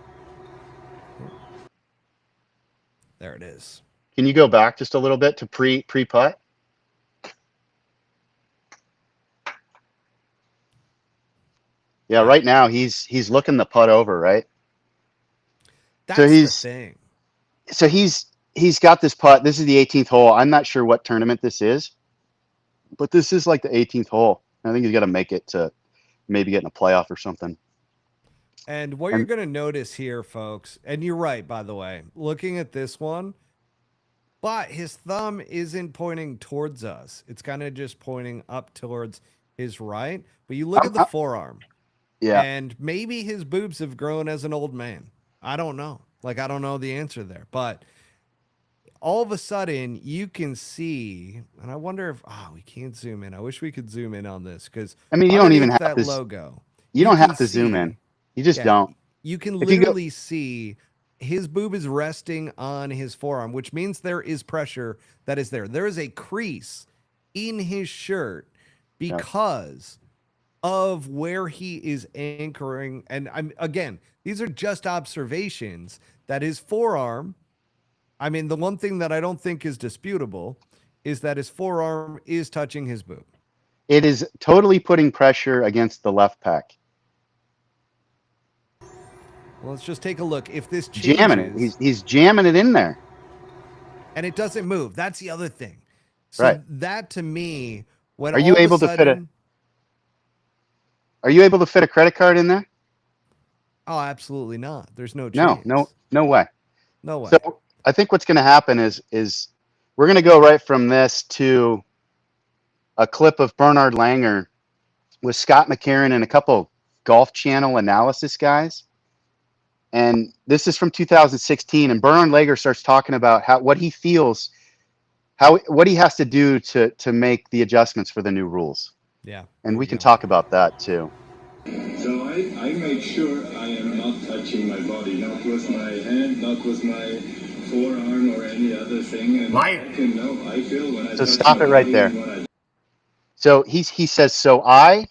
There it is. Can you go back just a little bit to pre-putt? Yeah, right now he's looking the putt over, right? That's the thing. So he's got this putt. This is the 18th hole. I'm not sure what tournament this is, but this is like the 18th hole. I think he's got to make it to maybe get in a playoff or something. And what you're going to notice here, folks, and you're right, by the way, looking at this one, but his thumb isn't pointing towards us. It's kind of just pointing up towards his right. But you look at the forearm. Yeah. And maybe his boobs have grown as an old man. I don't know. Like, I don't know the answer there. But all of a sudden, you can see, and I wonder if, we can't zoom in. I wish we could zoom in on this because I mean, you don't even have that this logo. You don't have to zoom in. You just don't. You can literally see his boob is resting on his forearm, which means there is pressure that is there. There is a crease in his shirt because of where he is anchoring. And again, these are just observations that his forearm, I mean, the one thing that I don't think is disputable is that his forearm is touching his boob. It is totally putting pressure against the left pec. Well, let's just take a look. If this changes, jamming it, he's jamming it in there, and it doesn't move. That's the other thing. So right. That to me, when are you able to fit a? Are you able to fit a credit card in there? Oh, absolutely not. There's no chance. No way. No way. So I think what's going to happen is we're going to go right from this to a clip of Bernhard Langer with Scott McCarron and a couple Golf Channel analysis guys. And this is from 2016. And Bernhard Langer starts talking about what he feels, what he has to do to make the adjustments for the new rules. Yeah. And we can talk about that too. So I make sure I am not touching my body, not with my hand, not with my forearm or any other thing. And I feel when I so stop it right there. So he says, so I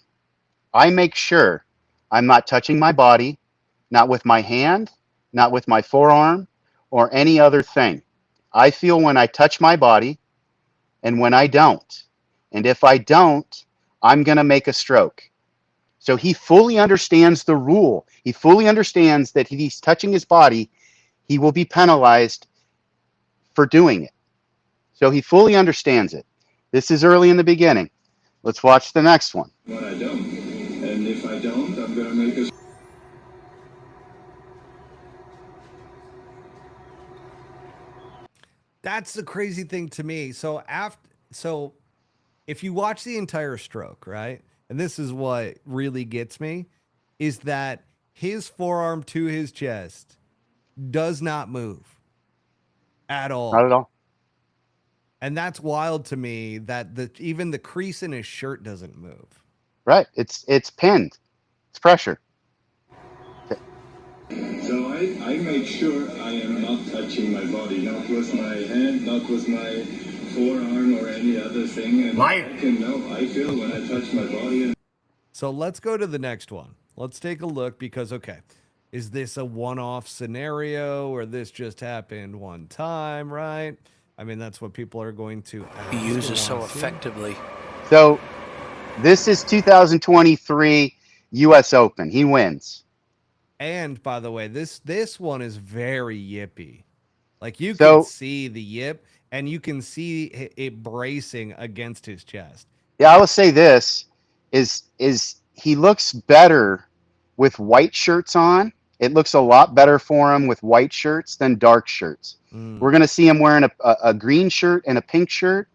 make sure I'm not touching my body, not with my hand, not with my forearm, or any other thing. I feel when I touch my body and when I don't. And if I don't, I'm going to make a stroke. So he fully understands the rule. He fully understands that if he's touching his body, he will be penalized for doing it. So he fully understands it. This is early in the beginning. Let's watch the next one. When I don't. And if I don't, I'm going to make a... That's the crazy thing to me. So if you watch the entire stroke, right? And this is what really gets me, is that his forearm to his chest does not move at all. Not at all. And that's wild to me that even the crease in his shirt doesn't move. Right. It's pinned. It's pressure. So I make sure I am not touching my body, not with my hand, not with my forearm or any other thing. And I feel when I touch my body. So let's go to the next one. Let's take a look because, is this a one-off scenario or this just happened one time, right? I mean, that's what people are going to he uses so effectively. So This is 2023 U.S. Open. He wins. And by the way, this one is very yippy. Like you can So see the yip, and you can see it bracing against his chest. yeah, I will say this is he looks better with white shirts on. It looks a lot better for him with white shirts than dark shirts. We're going to see him wearing a green shirt and a pink shirt,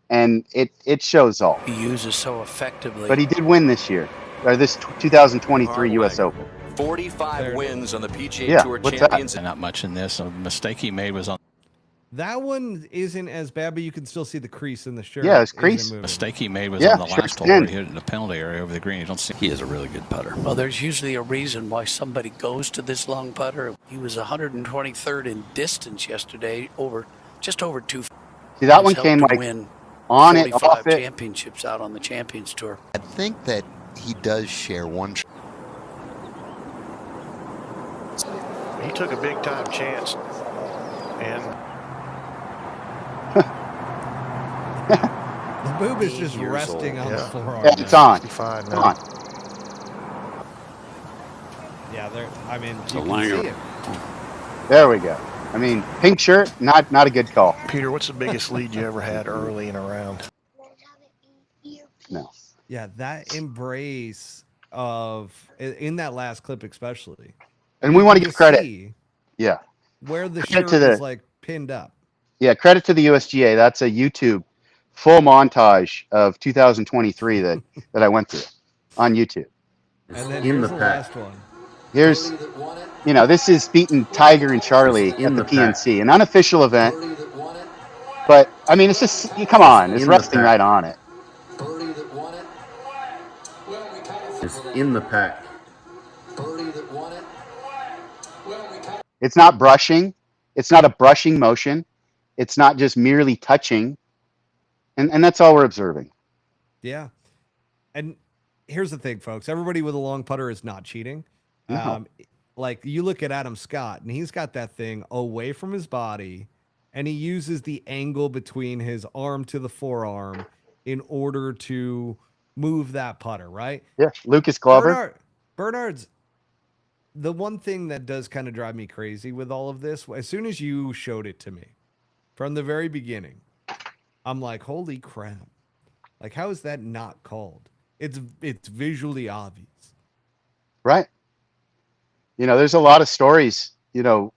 and it shows all. He uses so effectively. But he did win this year, or this 2023 U.S. Open. 45 wins on the PGA Tour what's Champions. Not much in this. A mistake he made was on. That one isn't as bad, but you can still see the crease in the shirt. Yeah, it's crease. Mistake he made was on the last hole where he hit it in the penalty area over the green. You don't see. He is a really good putter. Well, there's usually a reason why somebody goes to this long putter. He was 123rd in distance yesterday, just over 2. See, that one came like win on it, off it. Championships out on the Champions Tour. I think that he does share one. He took a big time chance, and the boob is just resting on the forearm. Yeah, it's on. fine It's now. on. Yeah, there. I mean, you So can Langer. see it. There we go. I mean, pink shirt, not a good call. Peter, what's the biggest lead you ever had early in a round? No. Yeah, that embrace of in that last clip, especially. And we want to You give credit. see Yeah. where the Credit shirt to the- is like pinned up. Yeah, credit to the USGA. That's a YouTube full montage of 2023 that I went through on YouTube. And then here's the last one. Here's, this is beating Tiger and Charlie at the PNC, an unofficial event. But I mean, it's just come on, it's resting right on it. Is in the pack. It's not brushing. It's not a brushing motion. It's not just merely touching. And that's all we're observing. Yeah. And here's the thing, folks. Everybody with a long putter is not cheating. No. Like you look at Adam Scott, and he's got that thing away from his body, and he uses the angle between his arm to the forearm in order to move that putter, right? Yeah, Lucas Glover. Bernhard's the one thing that does kind of drive me crazy with all of this. As soon as you showed it to me from the very beginning, I'm like, holy crap. Like, how is that not called? It's visually obvious. Right. There's a lot of stories, going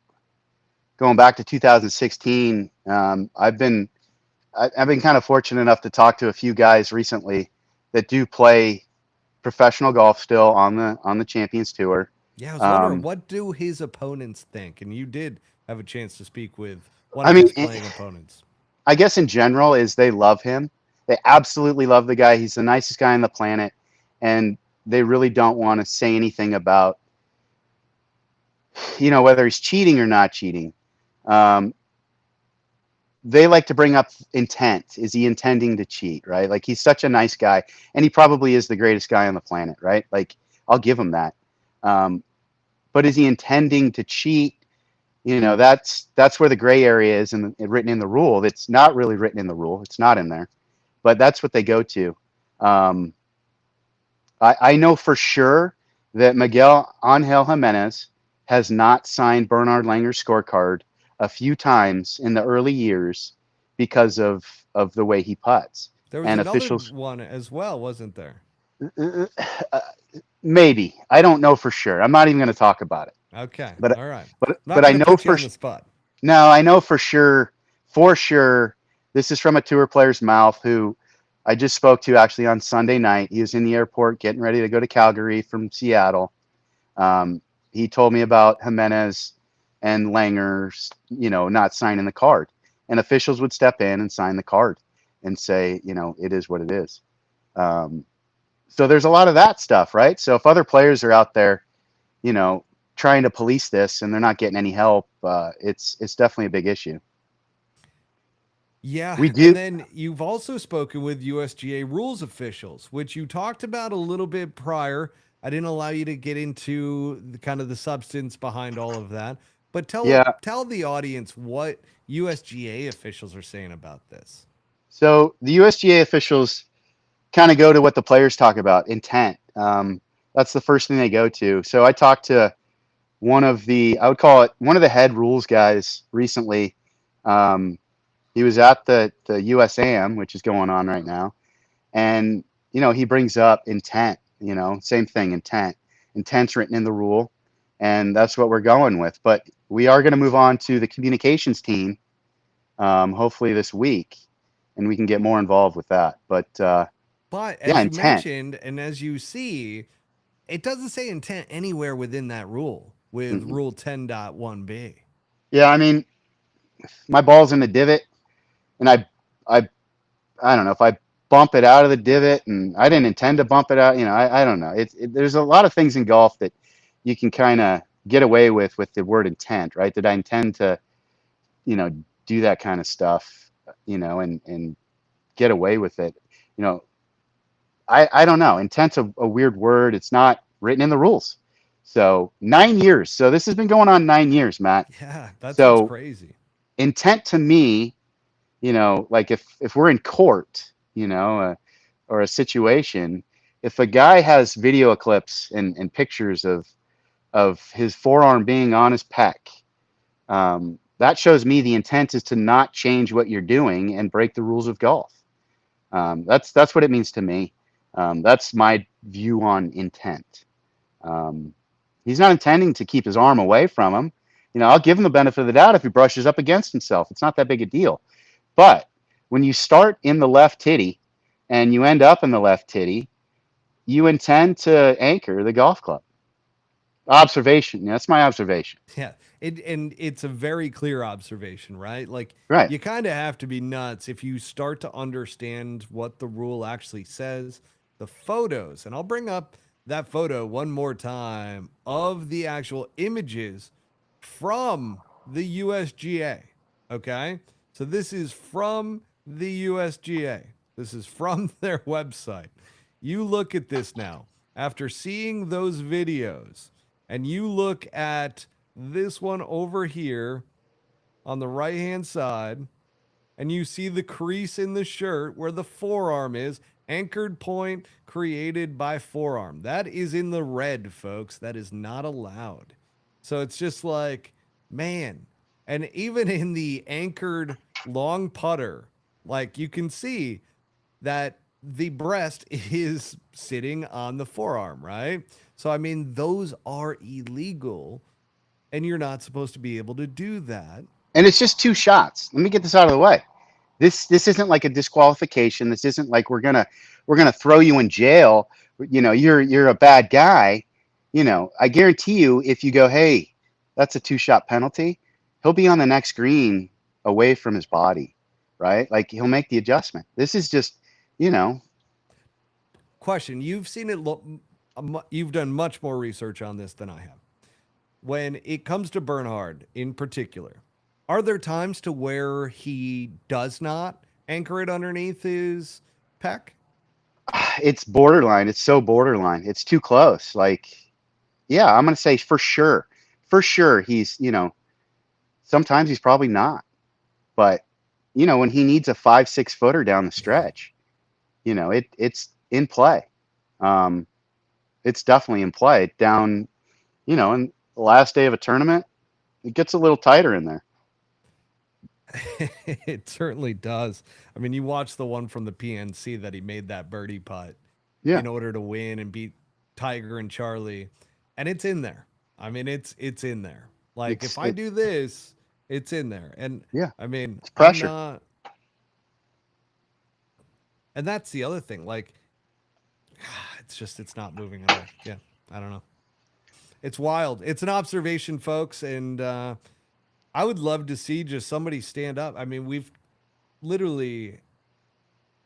back to 2016. I've been kind of fortunate enough to talk to a few guys recently that do play professional golf still on the Champions Tour. Yeah, I was wondering, what do his opponents think? And you did have a chance to speak with one of his playing opponents. I guess in general is they love him. They absolutely love the guy. He's the nicest guy on the planet. And they really don't want to say anything about, whether he's cheating or not cheating. They like to bring up intent. Is he intending to cheat, right? Like, he's such a nice guy, and he probably is the greatest guy on the planet, right? Like, I'll give him that. But is he intending to cheat? That's where the gray area is written in the rule. It's not really written in the rule. It's not in there, but that's what they go to. I know for sure that Miguel Angel Jimenez has not signed Bernhard Langer's scorecard a few times in the early years because of the way he putts. There was another one as well, wasn't there? Maybe. I don't know for sure. I'm not even going to talk about it. Okay. But all right. But I know for spot. No, I know for sure. This is from a tour player's mouth who I just spoke to actually on Sunday night. He was in the airport getting ready to go to Calgary from Seattle. He told me about Jimenez and Langer's, not signing the card, and officials would step in and sign the card and say, it is what it is. So there's a lot of that stuff, right? So if other players are out there, trying to police this and they're not getting any help, it's definitely a big issue. Yeah, we do. And then you've also spoken with USGA rules officials, which you talked about a little bit prior. I didn't allow you to get into the substance behind all of that, but tell the audience what USGA officials are saying about this. So the USGA officials kind of go to what the players talk about, intent. That's the first thing they go to. So I talked to I would call it one of the head rules guys recently. He was at the USAM, which is going on right now. And, he brings up intent, same thing, intent. Intent's written in the rule. And that's what we're going with. But we are going to move on to the communications team, hopefully this week, and we can get more involved with that. But as you intent. mentioned, and as you see, it doesn't say intent anywhere within that rule with Rule 10.1b. Yeah, I mean, my ball's in the divot, and I don't know if I bump it out of the divot, and I didn't intend to bump it out. I don't know. There's a lot of things in golf that you can kind of get away with the word intent, right? Did I intend to, do that kind of stuff, and get away with it? I don't know. Intent's a weird word. It's not written in the rules. So 9 years. So this has been going on 9 years, Matt. Yeah, that's crazy. Intent to me, like if we're in court, or a situation, if a guy has video clips and pictures of his forearm being on his pec, that shows me the intent is to not change what you're doing and break the rules of golf. That's what it means to me. That's my view on intent. He's not intending to keep his arm away from him. I'll give him the benefit of the doubt if he brushes up against himself. It's not that big a deal. But when you start in the left titty and you end up in the left titty, you intend to anchor the golf club. Observation. That's my observation. Yeah. It's a very clear observation, right? Like, right. You kind of have to be nuts if you start to understand what the rule actually says. The photos, and I'll bring up that photo one more time of the actual images from the USGA. Okay. So this is from the USGA. This is from their website. You look at this now after seeing those videos, and you look at this one over here on the right-hand side, and you see the crease in the shirt where the forearm is, anchored point created by forearm. That is in the red, folks. That is not allowed. So it's just like, man. And even in the anchored long putter, like, you can see that the breast is sitting on the forearm, right? So, I mean, those are illegal, and you're not supposed to be able to do that. And it's just 2 shots. Let me get this out of the way. This isn't like a disqualification. This isn't like we're gonna throw you in jail. You're a bad guy. I guarantee you, if you go, hey, that's a 2-shot penalty, he'll be on the next green away from his body, right? Like, he'll make the adjustment. This is just, Question: you've seen it. You've done much more research on this than I have. When it comes to Bernhard in particular, are there times to where he does not anchor it underneath his pec? It's borderline. It's so borderline. It's too close. Like, yeah, I'm going to say for sure. For sure, he's, sometimes he's probably not. But, when he needs a 5-6 footer down the stretch, it's in play. It's definitely in play. Down, in the last day of a tournament, it gets a little tighter in there. It certainly does. I mean, you watch the one from the PNC that he made that birdie putt in order to win and beat Tiger and Charlie, and it's in there. I mean, it's in there. Like, if I do this, it's in there. And I mean, it's pressure. And that's the other thing. Like, it's not moving at all. Yeah, I don't know. It's wild. It's an observation, folks, and I would love to see just somebody stand up. I mean, we've literally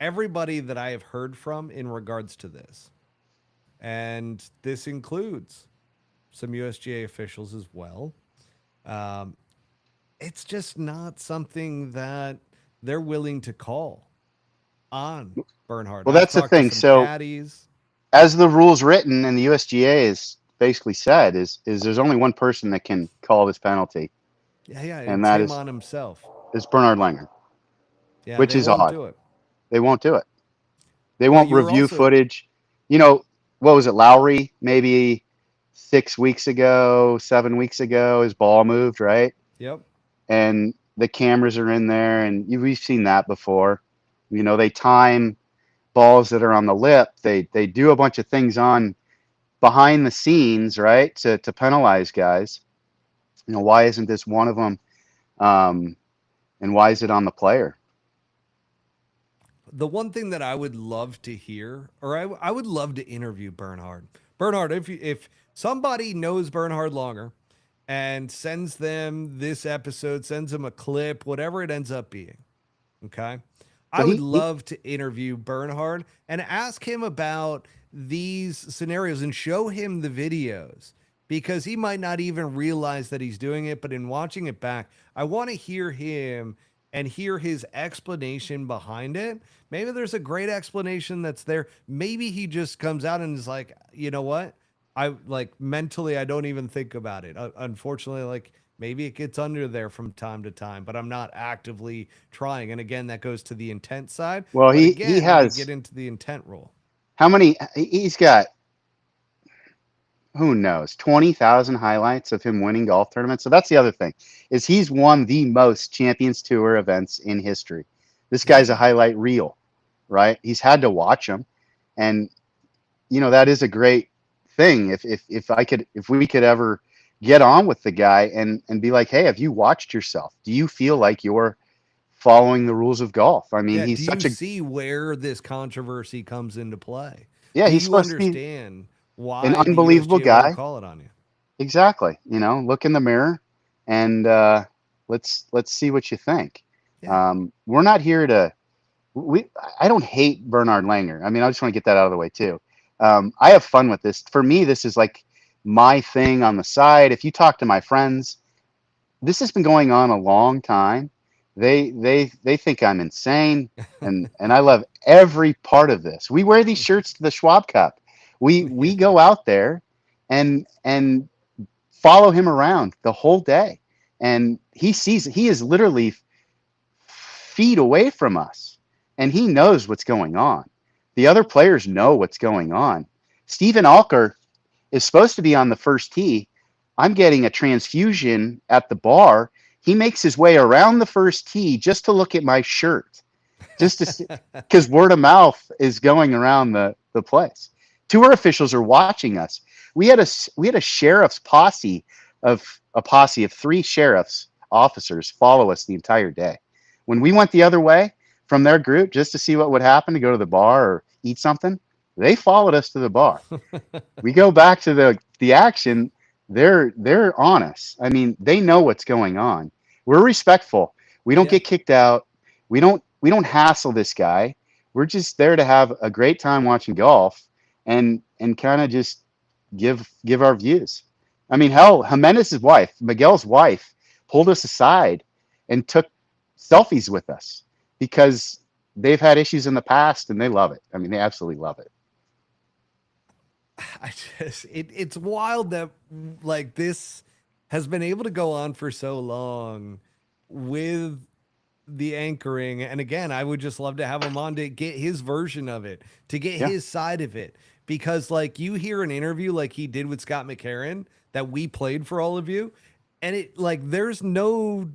everybody that I have heard from in regards to this, and this includes some USGA officials as well. It's just not something that they're willing to call on Bernhard. Well, that's the thing. So caddies. As the rules written, and the USGA is basically said, is there's only one person that can call this penalty. Yeah, and that him is on himself. Is Bernhard Langer. Yeah, which is odd. Do it. They won't do it. They won't you were review also footage. You know, what was it, Lowry? Maybe 6 weeks ago, 7 weeks ago, his ball moved, right? Yep. And the cameras are in there, and we've seen that before. You know, they time balls that are on the lip. They do a bunch of things on behind the scenes, right, to penalize guys. You know, why isn't this one of them? And why is it on the player? The one thing that I would love to hear, or I would love to interview Bernhard. Bernhard, if somebody knows Bernhard Langer and sends them this episode, sends them a clip, whatever it ends up being, okay? I But would love to interview Bernhard and ask him about these scenarios and show him the videos, because he might not even realize that he's doing it. But in watching it back, I want to hear him and hear his explanation behind it. Maybe there's a great explanation that's there. Maybe he just comes out and is like, you know what? I like mentally, I don't even think about it. Unfortunately, like maybe it gets under there from time to time, but I'm not actively trying. And again, that goes to the intent side. Well, But he again, we has get into the intent rule. how many? He's got, who knows, 20,000 highlights of him winning golf tournaments. So that's the other thing, is he's won the most Champions Tour events in history. This guy's a highlight reel, right? He's had to watch them, and you know that is a great thing. If we could ever get on with the guy and be like, hey, have you watched yourself? Do you feel like you're following the rules of golf? I mean, Yeah. he's Do such you a see where this controversy comes into play? yeah. Do He's you supposed to be understand why an the unbelievable USGA won't guy. call it on you? Exactly. You know, look in the mirror and let's see what you think. Yeah. We're not here to. I don't hate Bernhard Langer. I mean, I just want to get that out of the way too. I have fun with this. For me, this is like my thing on the side. If you talk to my friends, this has been going on a long time. They think I'm insane, and I love every part of this. We wear these shirts to the Schwab Cup. We go out there and follow him around the whole day, and he is literally feet away from us, and he knows what's going on. The other players know what's going on. Stephen Alker is supposed to be on the first tee. I'm getting a transfusion at the bar. He makes his way around the first tee just to look at my shirt, just to see, because word of mouth is going around the place. Tour officials are watching us. We had a sheriff's posse of 3 sheriff's officers follow us the entire day. When we went the other way from their group just to see what would happen, to go to the bar or eat something, they followed us to the bar. We go back to the action. They're on us. I mean, they know what's going on. We're respectful. We don't get kicked out. We don't hassle this guy. We're just there to have a great time watching golf and kind of just give our views. I mean, hell, Jimenez's wife, Miguel's wife, pulled us aside and took selfies with us because they've had issues in the past and they love it. I mean, they absolutely love it. It's wild that like this has been able to go on for so long with the anchoring. And again, I would just love to have him on to get his version of it, to get his side of it. Because like you hear an interview like he did with Scott McCarron that we played for all of you, and it like there's no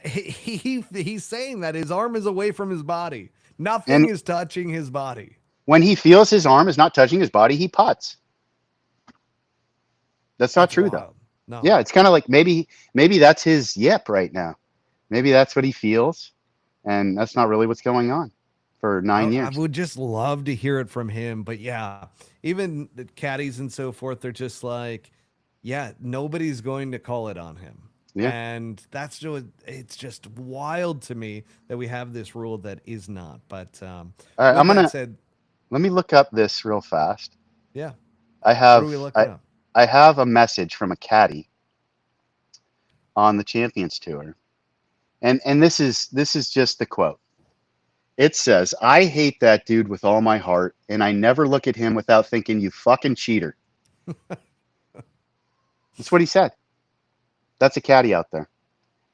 he's saying that his arm is away from his body. Nothing is touching his body. When he feels his arm is not touching his body, he putts. That's not true, though. No. Yeah, it's kind of like maybe that's his yip right now. Maybe that's what he feels, and that's not really what's going on for 9 years. I would just love to hear it from him. But yeah, even the caddies and so forth, they're just like, yeah, nobody's going to call it on him. Yeah. And it's just wild to me that we have this rule that is not. But all right, let me look up this real fast. Yeah. I have a message from a caddy on the Champions Tour. And this is just the quote. It says, "I hate that dude with all my heart, and I never look at him without thinking, you fucking cheater." That's what he said. That's a caddy out there.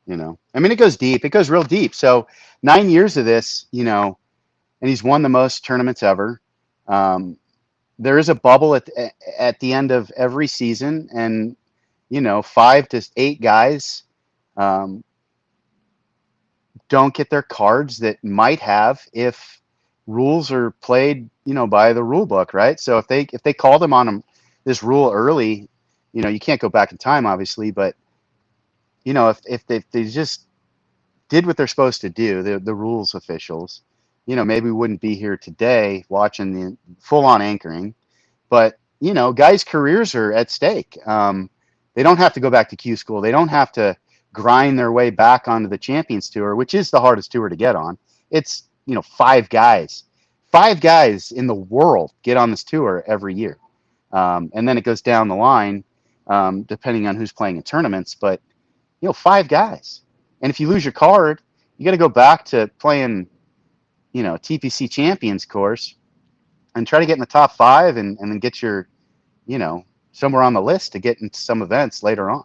I mean, it goes deep. It goes real deep. So 9 years of this, and he's won the most tournaments ever. There is a bubble at the end of every season, and 5 to 8 guys don't get their cards that might have if rules are played, by the rule book, right? So if they called them on this rule early, you can't go back in time, obviously, but if they just did what they're supposed to do, the rules officials, maybe we wouldn't be here today watching the full-on anchoring. But guys' careers are at stake. They don't have to go back to Q school. They don't have to grind their way back onto the Champions Tour, which is the hardest tour to get on. It's 5 guys in the world get on this tour every year, and then it goes down the line, depending on who's playing in tournaments. But 5 guys. And if you lose your card, you got to go back to playing, TPC Champions course and try to get in the top 5 and then get your, somewhere on the list to get into some events later on.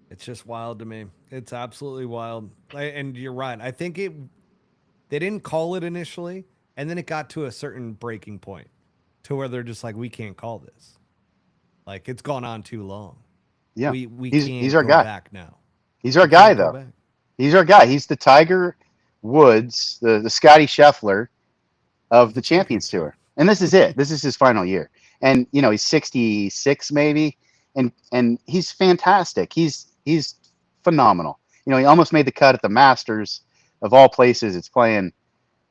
It's just wild to me. It's absolutely wild. And you're right. I think they didn't call it initially, and then it got to a certain breaking point to where they're just like, we can't call this. Like, it's gone on too long. Yeah, he's our guy. Back now. He's our guy, though. He's our guy. He's the Tiger Woods, the Scotty Scheffler of the Champions Tour. And this is it. This is his final year. And he's 66 maybe, and he's fantastic. He's phenomenal. He almost made the cut at the Masters of all places. It's playing,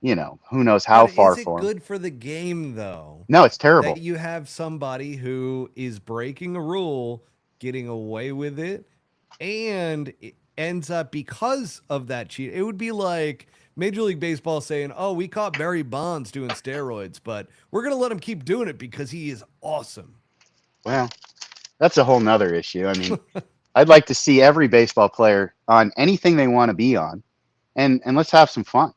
who knows how far for him. Is it good for the game, though? No, it's terrible. That you have somebody who is breaking a rule, getting away with it, and it ends up because of that cheat. It would be like Major League Baseball saying, oh, we caught Barry Bonds doing steroids, but we're going to let him keep doing it because he is awesome. Well, that's a whole nother issue. I mean, I'd like to see every baseball player on anything they want to be on, and let's have some fun.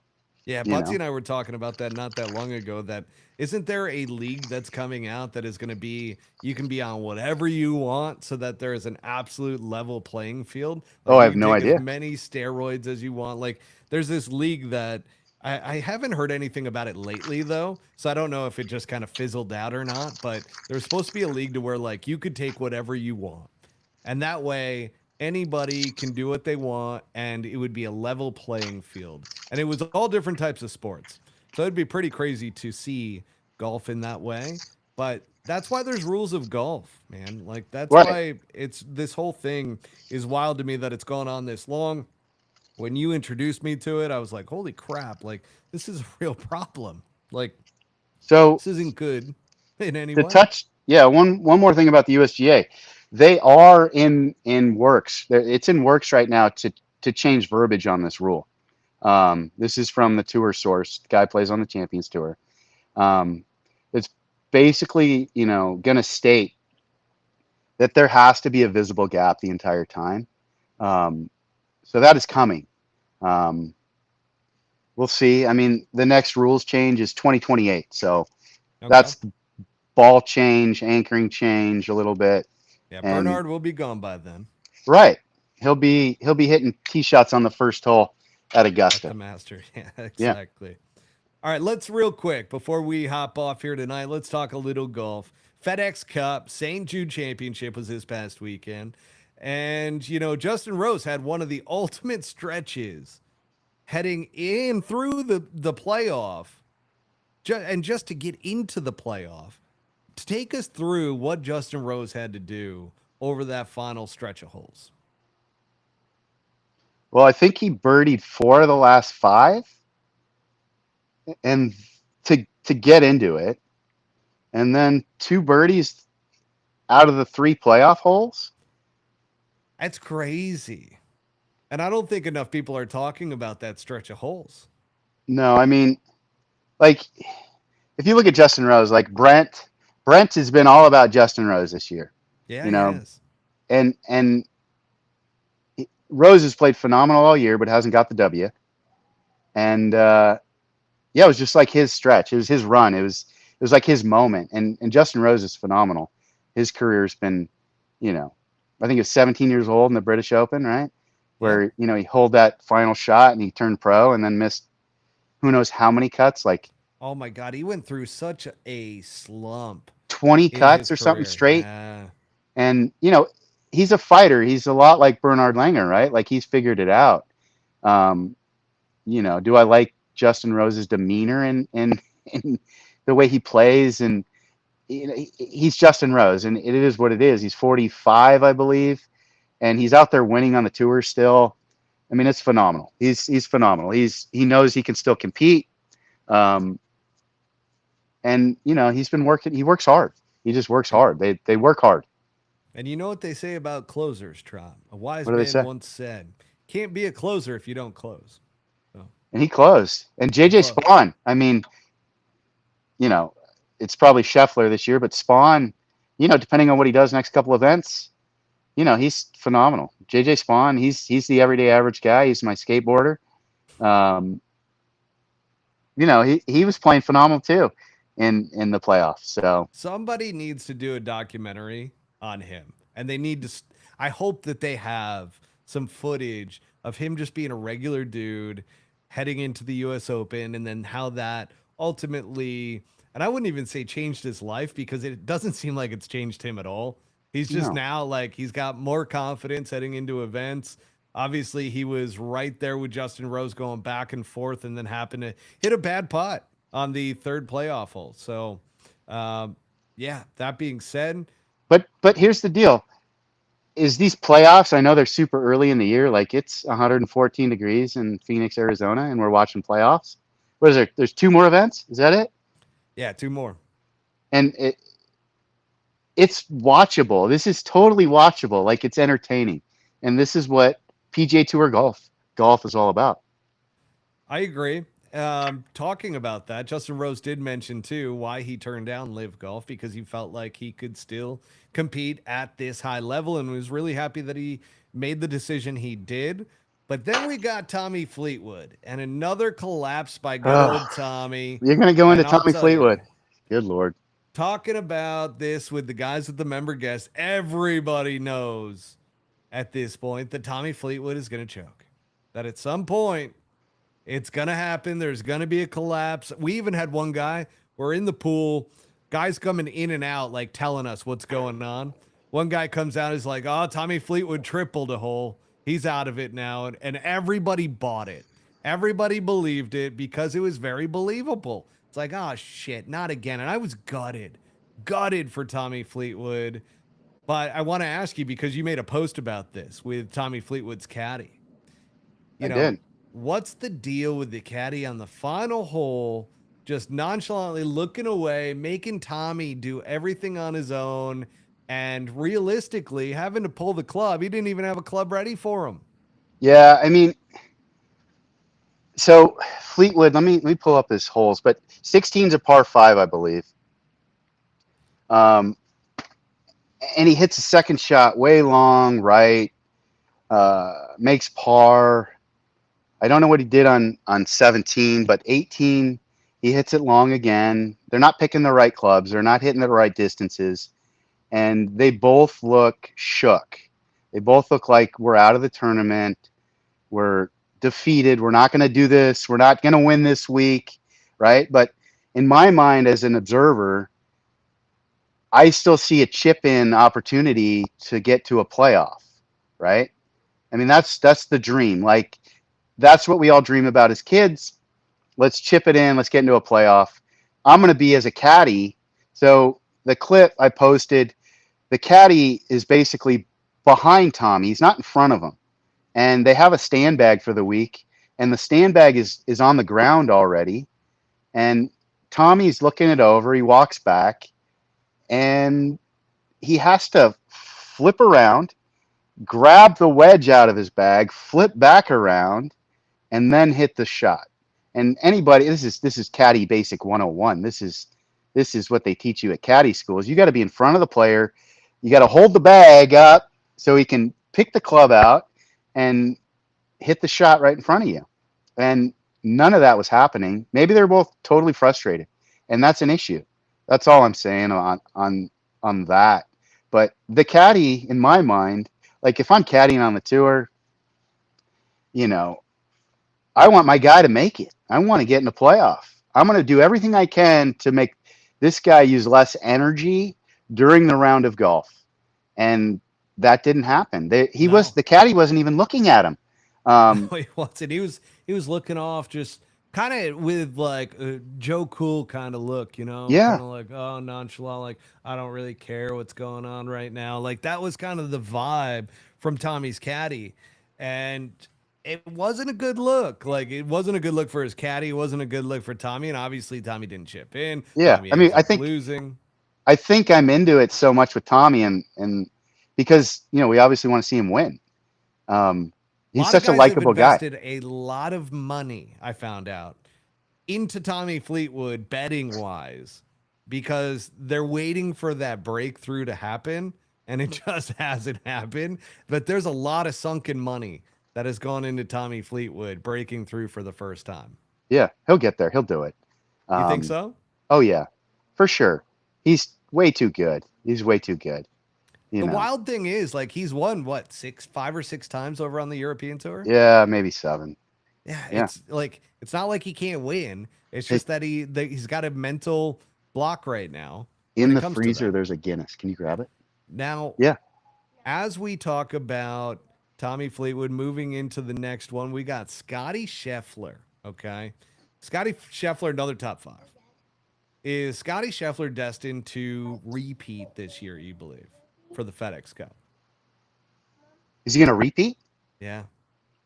Yeah, Butsy and I were talking about that not that long ago, that isn't there a league that's coming out that is going to be, you can be on whatever you want so that there is an absolute level playing field? Like, I have no idea. As many steroids as you want. Like, there's this league that I haven't heard anything about it lately, though, so I don't know if it just kind of fizzled out or not, but there's supposed to be a league to where, like, you could take whatever you want, and that way anybody can do what they want, and it would be a level playing field. And it was all different types of sports. So it'd be pretty crazy to see golf in that way. But that's why there's rules of golf, man. Like, that's why this whole thing is wild to me that it's gone on this long. When you introduced me to it, I was like, holy crap, like, this is a real problem. Like, so this isn't good in any way. One more thing about the USGA. They are in works. It's in works right now to change verbiage on this rule. This is from the tour source. The guy plays on the Champions Tour. It's basically, going to state that there has to be a visible gap the entire time. So that is coming. We'll see. I mean, the next rules change is 2028. So that's ball change, anchoring change a little bit. Yeah, Bernhard will be gone by then. Right. He'll be hitting tee shots on the first hole at Augusta. At the Masters. Yeah, exactly. Yeah. All right, let's real quick before we hop off here tonight, let's talk a little golf. FedEx Cup, St. Jude Championship was this past weekend. And, Justin Rose had one of the ultimate stretches heading in through the playoff. And just to get into the playoff, to take us through what Justin Rose had to do over that final stretch of holes. Well, I think he birdied 4 of the last 5, and to get into it, and then 2 birdies out of the 3 playoff holes. That's crazy. And I don't think enough people are talking about that stretch of holes. No, I mean, like, if you look at Justin Rose, like Brent has been all about Justin Rose this year. Yeah, he has. And Rose has played phenomenal all year, but hasn't got the W. And it was just like his stretch. It was his run. It was like his moment. And Justin Rose is phenomenal. His career's been, I think he was 17 years old in the British Open, right? Where, Yeah. you know, he held that final shot and he turned pro and then missed who knows how many cuts, like Oh my God, he went through such a slump 20 in his cuts or something career. straight. Yeah. And, you know, he's a fighter. He's a lot like Bernhard Langer, right? Like he's figured it out. Um, you know, do I like Justin Rose's demeanor and the way he plays? And you know, he's Justin Rose, and it is what it is. He's 45, I believe, and he's out there winning on the tour still. I mean, it's phenomenal. He's phenomenal. He knows he can still compete. Um, and you know, he's been working. He works hard. He just works hard. They work hard. And you know what they say about closers, Trot? A wise What do they man say? once said, "Can't be a closer if you don't close." So And he closed. And JJ close. Spawn. I mean, you know, it's probably Scheffler this year, but Spawn, you know, depending on what he does next couple events, you know, he's phenomenal. JJ Spawn, he's the everyday average guy. He's my skateboarder. Um, you know, he was playing phenomenal too in the playoffs. So Somebody needs to do a documentary on him, and they need to. I hope that they have some footage of him just being a regular dude heading into the U.S. Open, and then how that ultimately, and I wouldn't even say changed his life, because it doesn't seem like it's changed him at all. He's just No. now like he's got more confidence heading into events. Obviously, he was right there with Justin Rose going back and forth, and then happened to hit a bad putt on the third playoff hole. So, yeah, that being said, but here's the deal. Is these playoffs, I know they're super early in the year, like it's 114 degrees in Phoenix, Arizona, and we're watching playoffs. What is there? There's 2 more events? Is that it? yeah, 2 more. And it's watchable. This is totally watchable. Like it's entertaining. And this is what PGA Tour golf is all about. I agree. Talking about that, Justin Rose did mention too why he turned down Live Golf, because he felt like he could still compete at this high level, and was really happy that he made the decision he did. But then we got Tommy Fleetwood, and another collapse by good old Tommy. You're going to go into And I'll Tommy tell Fleetwood. you, Good Lord. talking about this with the guys at the member guest, everybody knows at this point that Tommy Fleetwood is going to choke. That at some point, it's going to happen. There's going to be a collapse. We even had one guy, we're in the pool, guys coming in and out, like telling us what's going on. One guy comes out, is like, oh, Tommy Fleetwood tripled a hole. He's out of it now. And everybody bought it. Everybody believed it because it was very believable. It's like, oh, shit, not again. And I was gutted for Tommy Fleetwood. But I want to ask you, because you made a post about this with Tommy Fleetwood's caddy. I did. What's the deal with the caddy on the final hole, just nonchalantly looking away, making Tommy do everything on his own, and realistically having to pull the club? He didn't even have a club ready for him. Yeah, I mean, so Fleetwood, let me pull up his holes, but 16's a par 5, I believe. And he hits a second shot way long, right? Makes par. I don't know what he did on 17, but 18, he hits it long again. They're not picking the right clubs. They're not hitting the right distances. And they both look shook. They both look like we're out of the tournament. We're defeated. We're not going to do this. We're not going to win this week, right? But in my mind, as an observer, I still see a chip-in opportunity to get to a playoff, right? I mean, that's the dream. Like, that's what we all dream about as kids. Let's chip it in. Let's get into a playoff. I'm going to be as a caddy. So the clip I posted, the caddy is basically behind Tommy. He's not in front of him. And they have a stand bag for the week. And the stand bag is on the ground already. And Tommy's looking it over. He walks back. And he has to flip around, grab the wedge out of his bag, flip back around, and then hit the shot. And anybody, this is caddy basic 101. This is what they teach you at caddy schools. You got to be in front of the player. You got to hold the bag up so he can pick the club out and hit the shot right in front of you. And none of that was happening. Maybe they're both totally frustrated, and that's an issue. That's all I'm saying on that. But the caddy, in my mind, like if I'm caddying on the tour, you know, I want my guy to make it. I want to get in the playoff. I'm going to do everything I can to make this guy use less energy during the round of golf. And that didn't happen. No. The caddy wasn't even looking at him. No, he wasn't. He was looking off, just kind of with like a Joe Cool kind of look, you know, Yeah. kind of like, oh, nonchalant, like I don't really care what's going on right now. Like that was kind of the vibe from Tommy's caddy, and it wasn't a good look. Like it wasn't a good look for his caddy. It wasn't a good look for Tommy, and obviously Tommy didn't chip in. Yeah. Tommy I mean, ends up losing. I think I'm into it so much with Tommy, and because we obviously want to see him win. He's such a likable guy. Invested a lot of money, I found out, into Tommy Fleetwood betting wise, because they're waiting for that breakthrough to happen, and it just hasn't happened. But there's a lot of sunken money that has gone into Tommy Fleetwood breaking through for the first time. Yeah, he'll get there. He'll do it. You think so? Oh yeah, for sure. He's way too good. He's way too good. The wild thing is, like, he's won what, 5 or 6 times over on the European tour? Yeah, maybe 7. Yeah, it's like it's not like he can't win. It's just that he's got a mental block right now. In the freezer, there's a Guinness. Can you grab it? Now, yeah. As we talk about Tommy Fleetwood moving into the next one, we got Scotty Scheffler. Okay, Scotty Scheffler, another top 5. Is Scotty Scheffler destined to repeat this year, you believe, for the FedEx Cup? Is he going to repeat? Yeah.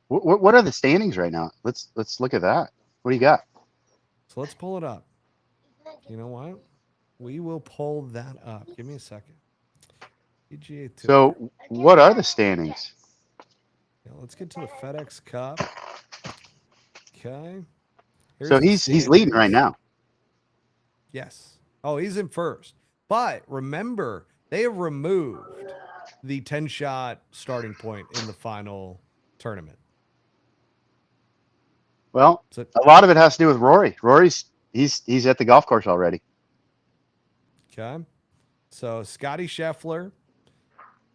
What are the standings right now? Let's look at that. What do you got? So let's pull it up. You know what? We will pull that up. Give me a second. PGA Tour. So what are the standings? Yeah, let's get to the FedEx Cup. Okay. So he's leading right now. Yes. Oh, he's in first. But remember, they have removed the 10-shot starting point in the final tournament. Well, a lot of it has to do with Rory. He's at the golf course already. Okay. So Scotty Scheffler,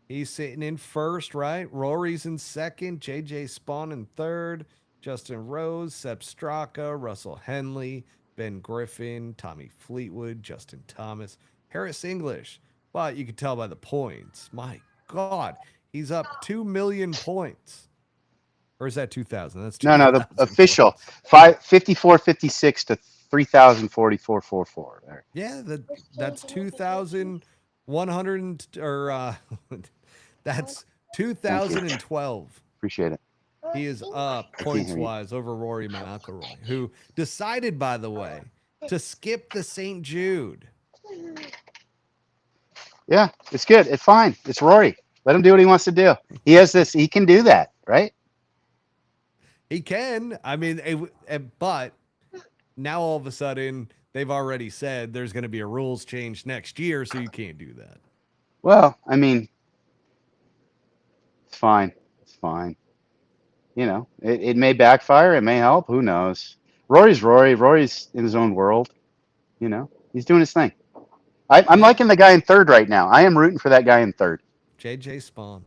he's sitting in first, right? Rory's in second. JJ Spawn in third. Justin Rose, Sepp Straka, Russell Henley, Ben Griffin, Tommy Fleetwood, Justin Thomas, Harris English. But you can tell by the points. My God, he's up 2 million points. Or is that 2,000? That's 2,000. No, the official 54.56 to 3,044.44. There. Yeah, that's 2,100 or that's 2012. Appreciate it. He is up points wise over Rory McIlroy, who decided, by the way, to skip the St. Jude. Yeah, it's good. It's fine. It's Rory. Let him do what he wants to do. He has this. He can do that, right? He can. I mean, but now all of a sudden they've already said there's going to be a rules change next year, so you can't do that. Well, I mean, it's fine. It's fine. It may backfire. It may help. Who knows? Rory's Rory. Rory's in his own world. He's doing his thing. I'm liking the guy in third right now. I am rooting for that guy in third. JJ Spawn.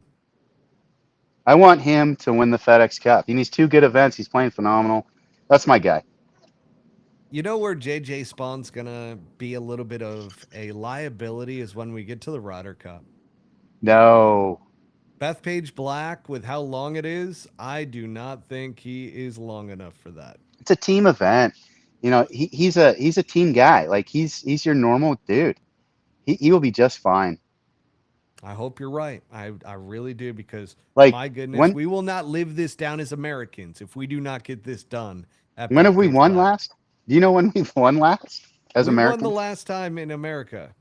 I want him to win the FedEx Cup. He needs 2 good events. He's playing phenomenal. That's my guy. You know where JJ Spawn's going to be a little bit of a liability is when we get to the Ryder Cup. No. Bethpage Black, with how long it is, I do not think he is long enough for that. It's a team event. He's a team guy. Like he's your normal dude. He will be just fine. I hope you're right. I really do, because my goodness, we will not live this down as Americans if we do not get this done. When have we won last? Do you know when we've won last as Americans? We won the last time in America.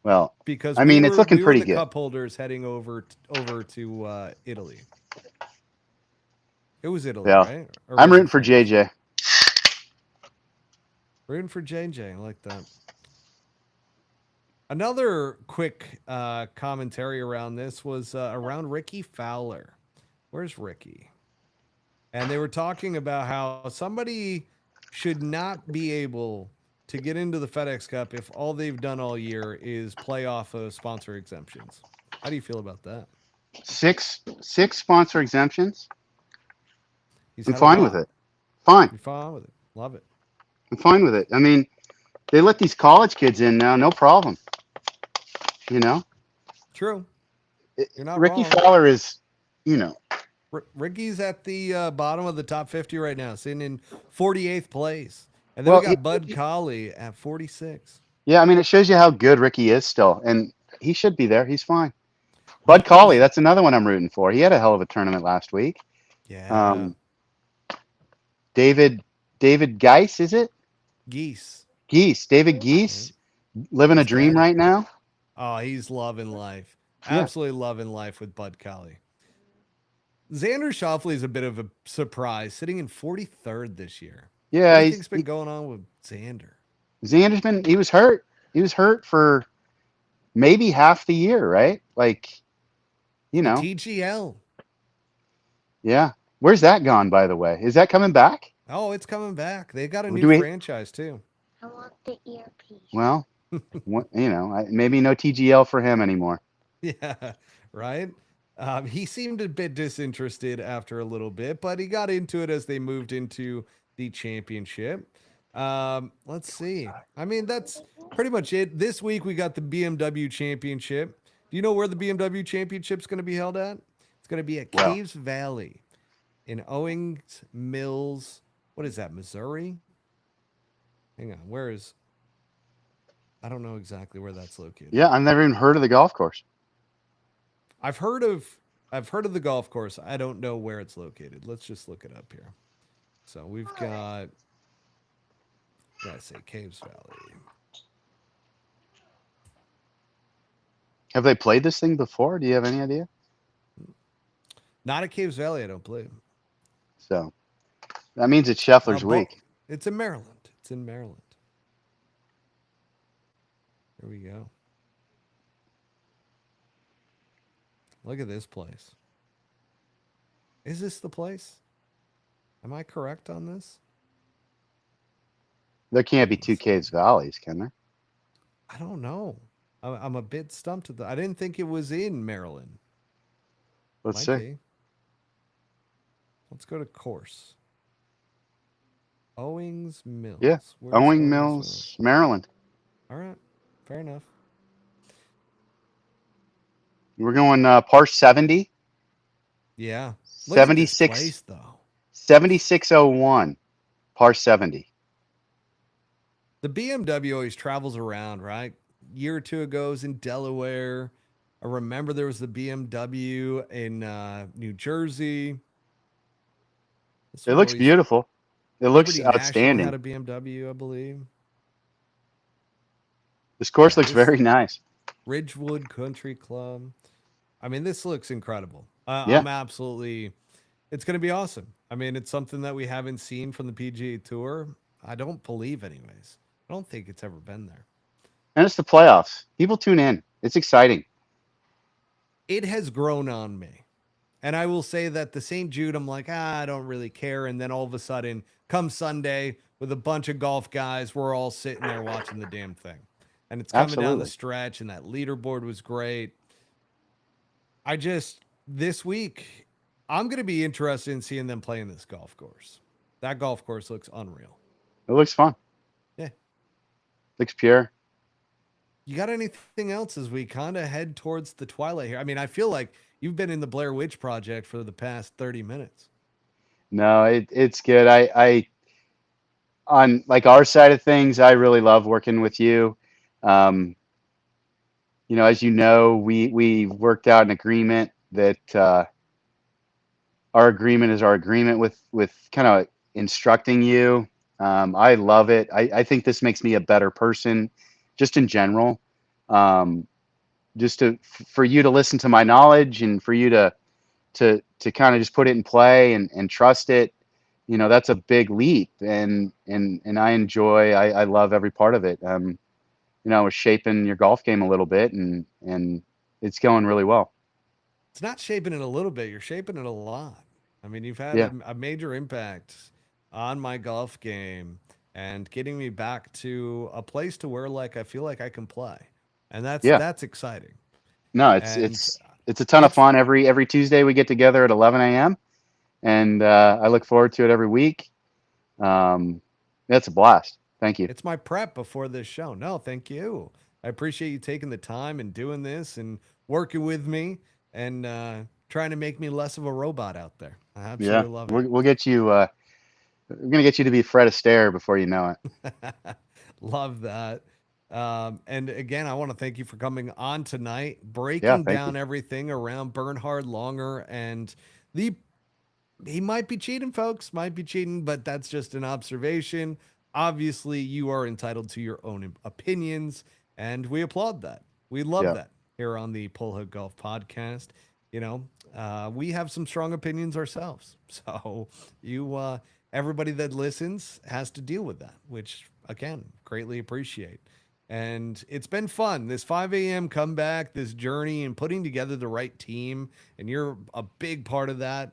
Well, because it's looking pretty good. Cup holders heading over to Italy. It was Italy, right? I'm rooting for JJ. Rooting for JJ. I like that. Another quick commentary around this was around Ricky Fowler. Where's Ricky? And they were talking about how somebody should not be able to get into the FedEx Cup if all they've done all year is play off of sponsor exemptions? How do you feel about that? Six sponsor exemptions. He's I'm had a fine lot. with it. Fine. You're fine with it. Love it. I'm fine with it. I mean, they let these college kids in now, no problem. You know, True. You're not Ricky wrong. Fowler is, you know, Ricky's at the bottom of the top 50 right now, sitting in 48th place. And then we got Bud Colley at 46. Yeah, I mean, it shows you how good Ricky is still, and he should be there. He's fine. Bud Colley, that's another one I'm rooting for. He had a hell of a tournament last week. Yeah. David Geis, is it? Geese. David Geese, living a dream right now. Oh, he's loving life. Yeah. Absolutely loving life with Bud Colley. Xander Schauffele is a bit of a surprise, sitting in 43rd this year. Yeah, What do you think's been going on with Xander? Xander's he was hurt. He was hurt for maybe half the year, right? Like, you know. TGL. Yeah. Where's that gone, by the way? Is that coming back? Oh, it's coming back. They got a new franchise, too. I want the earpiece. Well, maybe no TGL for him anymore. Yeah, right? He seemed a bit disinterested after a little bit, but he got into it as they moved into the championship. Let's see. I mean, that's pretty much it. This week, we got the BMW Championship. Do you know where the BMW Championship's going to be held at? It's going to be at Caves Valley in Owings Mills. What is that, Missouri? Hang on. I don't know exactly where that's located. Yeah, I've never even heard of the golf course. I've heard of the golf course. I don't know where it's located. Let's just look it up here. So we've got, Caves Valley. Have they played this thing before? Do you have any idea? Not at Caves Valley, I don't believe. So that means it's Scheffler's week. It's in Maryland. It's in Maryland. Here we go. Look at this place. Is this the place? Am I correct on this? There can't be two Caves Valleys, can there? I don't know. I'm a bit stumped at that. I didn't think it was in Maryland. Let's see. Be. Let's go to course. Owings Mills. Yeah, Owings Mills, Maryland. All right, fair enough. We're going par 70. Yeah. 76 place, though. 7601 par 70. The BMW always travels around, right? Year or two ago, it was in Delaware. I remember there was the BMW in New Jersey. It looks beautiful. It looks Liberty outstanding. National had a BMW, I believe. This course looks very nice. Ridgewood Country Club. I mean, this looks incredible. Yeah. I'm absolutely. It's going to be awesome. I mean, it's something that we haven't seen from the PGA Tour. I don't believe, anyways. I don't think it's ever been there. And it's the playoffs. People tune in. It's exciting. It has grown on me. And I will say that the St. Jude, I'm like, I don't really care. And then all of a sudden, come Sunday, with a bunch of golf guys, we're all sitting there watching the damn thing. And it's coming down the stretch, and that leaderboard was great. This week, I'm going to be interested in seeing them play in this golf course. That golf course looks unreal. It looks fun. Yeah. Looks pure. You got anything else as we kind of head towards the twilight here? I mean, I feel like you've been in the Blair Witch Project for the past 30 minutes. No, it's good. I on like our side of things, I really love working with you. As you know, we worked out an agreement that our agreement is our agreement with kind of instructing you. I love it. I think this makes me a better person, just in general. For you to listen to my knowledge and for you to kind of just put it in play and trust it. That's a big leap, and I love every part of it. We're shaping your golf game a little bit, and it's going really well. It's not shaping it a little bit. You're shaping it a lot. I mean, you've had a major impact on my golf game. and getting me back to a place to where like I feel like I can play. And Yeah. that's exciting. No, And it's a ton of fun. Every Tuesday we get together at 11 a.m. and I look forward to it every week. It's a blast. Thank you. it's my prep before this show. No, thank you. I appreciate you taking the time and doing this and working with me and trying to make me less of a robot out there. I absolutely love it. We'll get you. We're gonna get you to be Fred Astaire before you know it. Love that. And again, I want to thank you for coming on tonight, Yeah, breaking thank down you. everything around Bernhard Langer and he might be cheating, folks, might be cheating, but that's just an observation. Obviously, you are entitled to your own opinions, and we applaud that. We love Yeah. that here on the Pull Hook Golf Podcast. You know, we have some strong opinions ourselves. So everybody that listens has to deal with that, which again, greatly appreciate. And it's been fun. This 5 a.m. comeback, this journey, and putting together the right team. And you're a big part of that.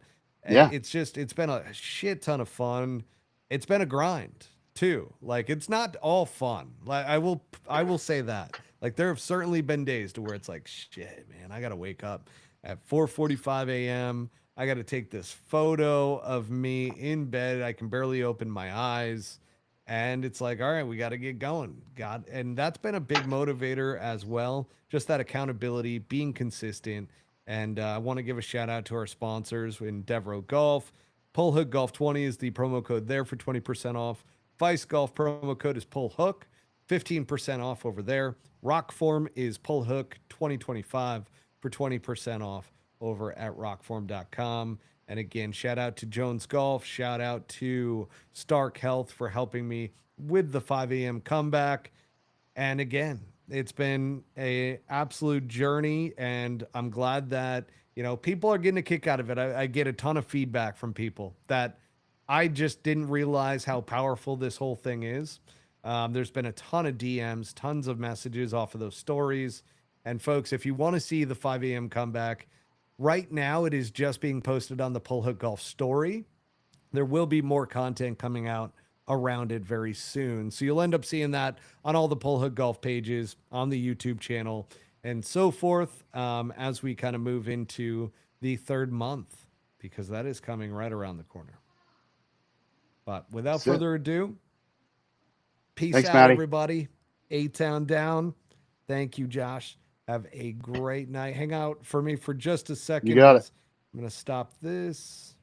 Yeah. It's been a shit ton of fun. It's been a grind too. Like it's not all fun. Like I will say that. Like there have certainly been days to where it's like, shit, man, I got to wake up at 4:45 a.m. I got to take this photo of me in bed. I can barely open my eyes. And it's like, all right, we got to get going. And that's been a big motivator as well. Just that accountability, being consistent. And I want to give a shout out to our sponsors in Devereaux Golf. Pull Hook Golf 20 is the promo code there for 20% off. Vice Golf promo code is Pull Hook, 15% off over there. Rockform is Pull Hook 2025 for 20% off over at rockform.com. And again, shout out to Jones Golf. Shout out to Stark Health for helping me with the 5 a.m. comeback. And again, it's been a absolute journey, and I'm glad that, you know, people are getting a kick out of it. I get a ton of feedback from people that I just didn't realize how powerful this whole thing is. There's been a ton of DMs, tons of messages off of those stories. And folks, if you want to see the 5 a.m. comeback, right now it is just being posted on the Pull Hook Golf story. There will be more content coming out around it very soon. So you'll end up seeing that on all the Pull Hook Golf pages, on the YouTube channel, and so forth, as we kind of move into the third month, because that is coming right around the corner. But without further ado, peace Thanks, out, Matty. everybody. A-Town down. Thank you, Josh. Have a great night. Hang out for me for just a second. You got it. I'm going to stop this.